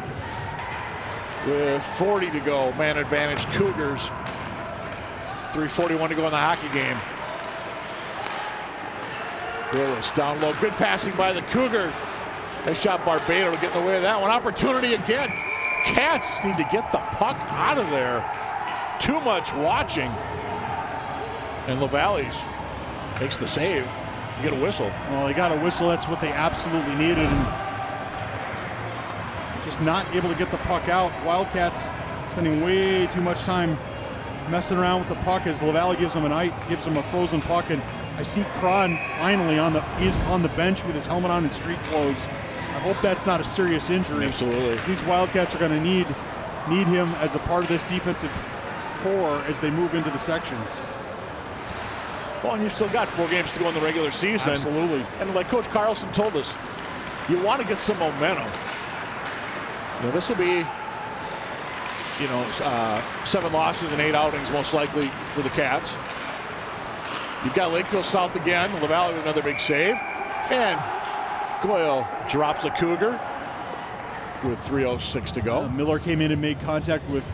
With 40 to go, man advantage Cougars. 3:41 to go in the hockey game. Willis down low, good passing by the Cougars. Nice shot, Barbado to get in the way of that one. Opportunity again. Cats need to get the puck out of there. Too much watching. And LaValle makes the save. You get a whistle. Well, they got a whistle. That's what they absolutely needed. And just not able to get the puck out. Wildcats spending way too much time messing around with the puck as LaValle gives them a frozen puck. And I see Cron finally he's on the bench with his helmet on and street clothes. I hope that's not a serious injury. Absolutely. These Wildcats are going to need him as a part of this defensive core as they move into the sections. Well, and you've still got 4 games to go in the regular season. Absolutely. And like Coach Carlson told us, you want to get some momentum. This will be, 7 losses and 8 outings most likely for the Cats. You've got Lakeville South again. LaValle with another big save. And Goyle drops a Cougar. with 3:06 to go. Miller came in and made contact with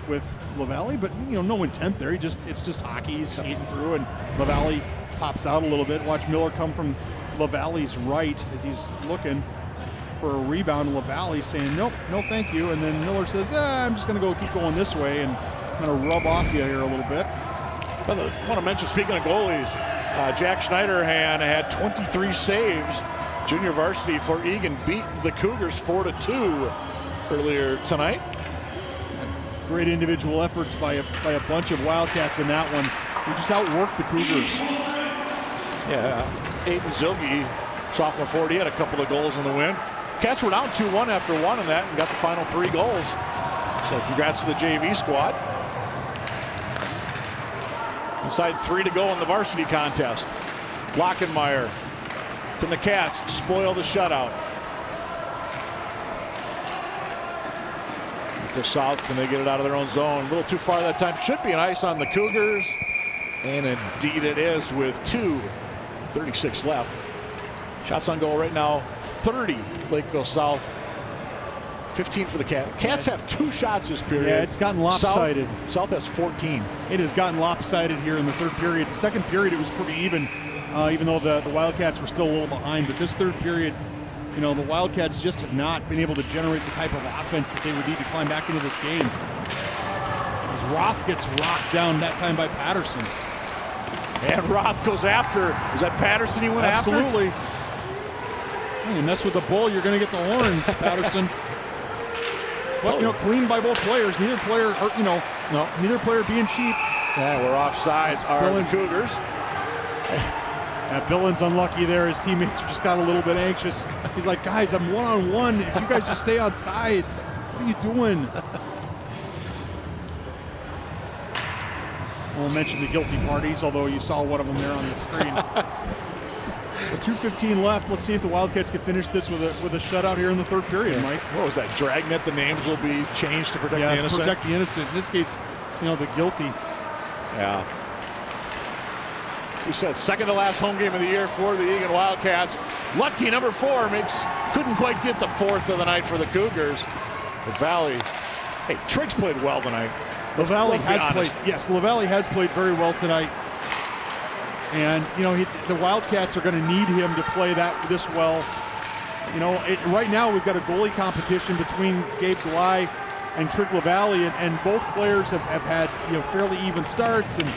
LaValle, but no intent there. It's just hockey. He's skating through, and LaValle pops out a little bit. Watch Miller come from LaValle's right as he's looking for a rebound. LaValle saying, nope, no thank you. And then Miller says, I'm just going to keep going this way and kind of rub off you here a little bit. But I want to mention, speaking of goalies, Jack Schneiderhan had 23 saves. Junior varsity for Eagan beat the Cougars 4-2 earlier tonight. Great individual efforts by a bunch of Wildcats in that one. We just outworked the Cougars. Yeah, Aiden Zilge, sophomore forward, he had a couple of goals in the win. Cats were down 2-1 after one in that and got the final 3 goals. So congrats to the JV squad. Inside 3 to go in the varsity contest. Lockenmeyer. Can the Cats spoil the shutout? The South, can they get it out of their own zone? A little too far that time. Should be an ice on the Cougars. And indeed it is with 2:36 left. Shots on goal right now, 30 Lakeville South. 15 for the Cats. Cats have 2 shots this period. Yeah, it's gotten lopsided. South has 14. It has gotten lopsided here in the third period. The second period, it was pretty even though the Wildcats were still a little behind. But this third period, the Wildcats just have not been able to generate the type of offense that they would need to climb back into this game. As Roth gets rocked down that time by Patterson. And Roth goes after. Is that Patterson he went Absolutely. after? You mess with the bull, you're going to get the horns, Patterson. But clean by both players. Neither player, neither player being cheap. Yeah, we're offside. The Cougars. Billen's unlucky there. His teammates just got a little bit anxious. He's like, guys, I'm one-on-one. If you guys just stay on sides, what are you doing? I won't mention the guilty parties, although you saw one of them there on the screen. With 2:15 left, let's see if the Wildcats can finish this with a shutout here in the third period, Mike. What was that? Dragnet, the names will be changed to protect the innocent? Protect the innocent. In this case, the guilty. Yeah. We said second to last home game of the year for the Eagan Wildcats. Lucky number 4 couldn't quite get the 4th of the night for the Cougars. The Valley. Hey, Triggs played well tonight. LaValle has played very well tonight. And, the Wildcats are going to need him to play this well. Right now we've got a goalie competition between Gabe Gley and Trig LaValle, and both players have had, fairly even starts. And,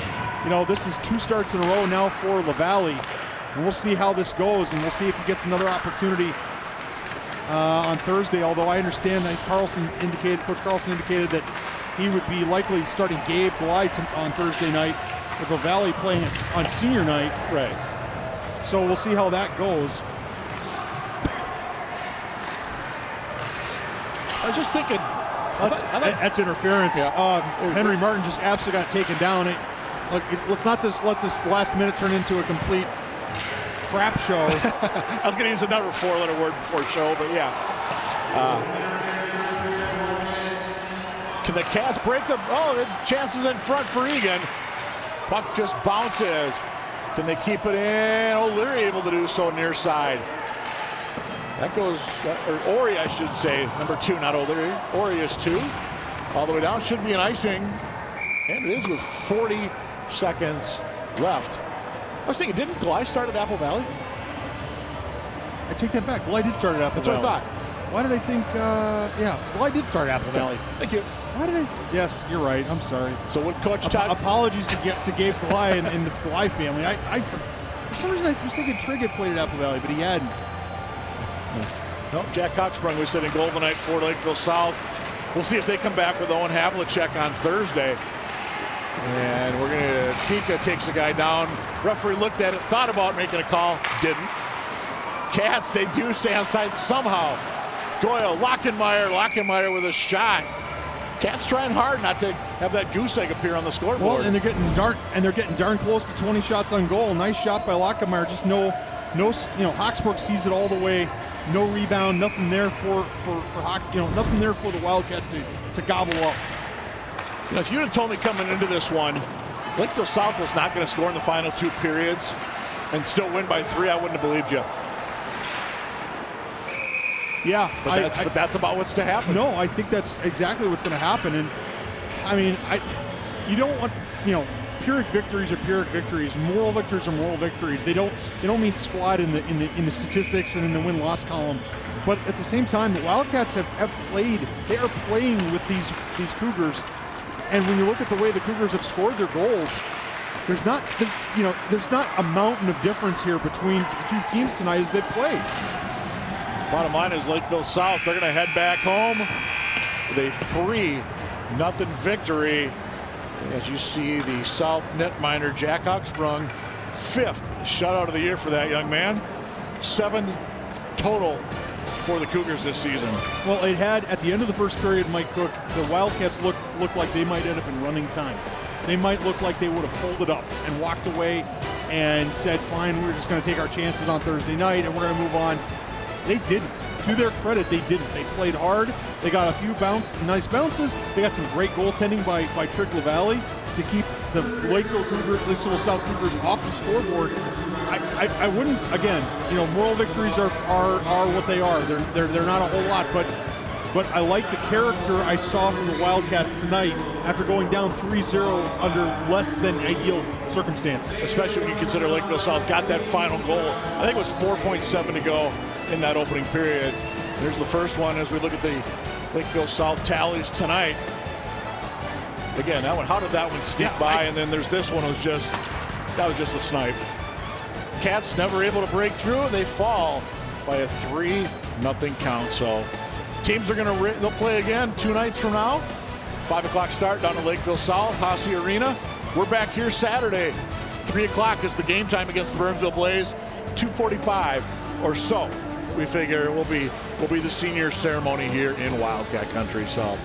this is 2 starts in a row now for LaValle. And we'll see how this goes, and we'll see if he gets another opportunity on Thursday. Although I understand that Coach Carlson indicated that he would be likely starting Gabe Gley on Thursday night, with LaValle playing on senior night. Right. So we'll see how that goes. I was just thinking. That's interference. Yeah. Henry Martin just absolutely got taken down. Let's not let this last minute turn into a complete crap show. I was going to use another 4-letter word before show, but yeah. Can the Cats break the chances in front for Eagan? Puck just bounces. Can they keep it in? O'Leary able to do so near side. That goes, or Ori, I should say, number 2, not O'Leary. Ori is 2. All the way down, should be an icing. And it is with 40 seconds left. I was thinking, didn't Gley start at Apple Valley? I take that back. Gley did start at Apple Valley. That's what I thought. Why did I think, Gley did start at Apple Valley. Thank you. Why did I? Yes, you're right. I'm sorry. So what Coach Todd? Apologies to Gabe Gley and the Gley family. For some reason, I was thinking Trigg had played at Apple Valley, but he hadn't. No, Jack Cocksprung was sitting goal tonight for Lakeville South. We'll see if they come back with Owen Havlicek on Thursday. And we're going to, Pika takes a guy down. Referee looked at it, thought about making a call, didn't. Cats, they do stay on side somehow. Goyle, Lockenmeyer with a shot. Cats trying hard not to have that goose egg appear on the scoreboard. Well, and they're getting darn close to 20 shots on goal. Nice shot by Lockenmeyer. Just Hawksburg sees it all the way. No rebound, nothing there for Hawks. Nothing there for the Wildcats to gobble up. If you'd have told me coming into this one, Lakeville South was not going to score in the final 2 periods and still win by 3, I wouldn't have believed you. Yeah, but that's about what's to happen. No, I think that's exactly what's going to happen. And I mean, you don't want, Pyrrhic victories are Pyrrhic victories. Moral victories are moral victories. They don't mean squat in the statistics and in the win-loss column. But at the same time, the Wildcats have played. They are playing with these Cougars. And when you look at the way the Cougars have scored their goals, there's not a mountain of difference here between the two teams tonight as they've played. Bottom line is Lakeville South, they're going to head back home with a 3-0 victory. As you see, the South netminder Jack Hawksprung, 5th shutout of the year for that young man. 7 total for the Cougars this season. Well, it had, at the end of the first period, Mike Cook, the Wildcats looked like they might end up in running time. They might look like they would have folded up and walked away and said, fine, we're just going to take our chances on Thursday night and we're going to move on. They didn't. To their credit, they didn't. They played hard. They got a few nice bounces. They got some great goaltending by Trick LaValle to keep the Lakeville South Cougars off the scoreboard. I wouldn't, again, moral victories are what they are. They're not a whole lot, but I like the character I saw from the Wildcats tonight after going down 3-0 under less than ideal circumstances. Especially when you consider Lakeville South got that final goal. I think it was 4.7 to go in that opening period. There's the first one as we look at the Lakeville South tallies tonight. Again, that one, how did that one sneak by? And then there's this one, that was just a snipe. Cats never able to break through. They fall by a 3-0 count. So teams are they'll play again 2 nights from now. 5 o'clock start down at Lakeville South, Hossey Arena. We're back here Saturday. 3 o'clock is the game time against the Burnsville Blaze. 2:45 or so, we figure will be the senior ceremony here in Wildcat country. So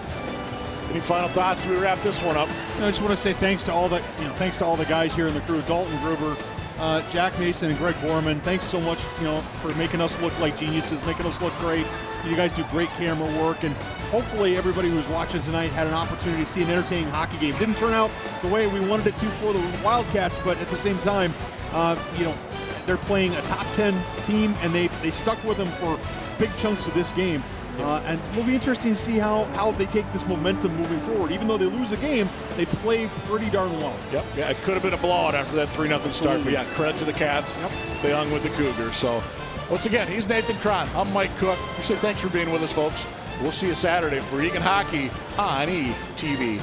any final thoughts as we wrap this one up? I just want to say thanks to all the guys here in the crew, Dalton Gruber, Jack Mason and Greg Borman. Thanks so much, for making us look like geniuses, making us look great. You guys do great camera work, and hopefully everybody who's watching tonight had an opportunity to see an entertaining hockey game. Didn't turn out the way we wanted it to for the Wildcats, but at the same time, they're playing a top 10 team, and they stuck with them for big chunks of this game. And it'll be interesting to see how they take this momentum moving forward. Even though they lose a game, they play pretty darn well. Yep. Yeah, it could have been a blowout after that 3-0 start. But yeah, credit to the Cats. Yep. They hung with the Cougars. So once again, he's Nathan Cron. I'm Mike Cook. We say thanks for being with us, folks. We'll see you Saturday for Eagan Hockey on ETV.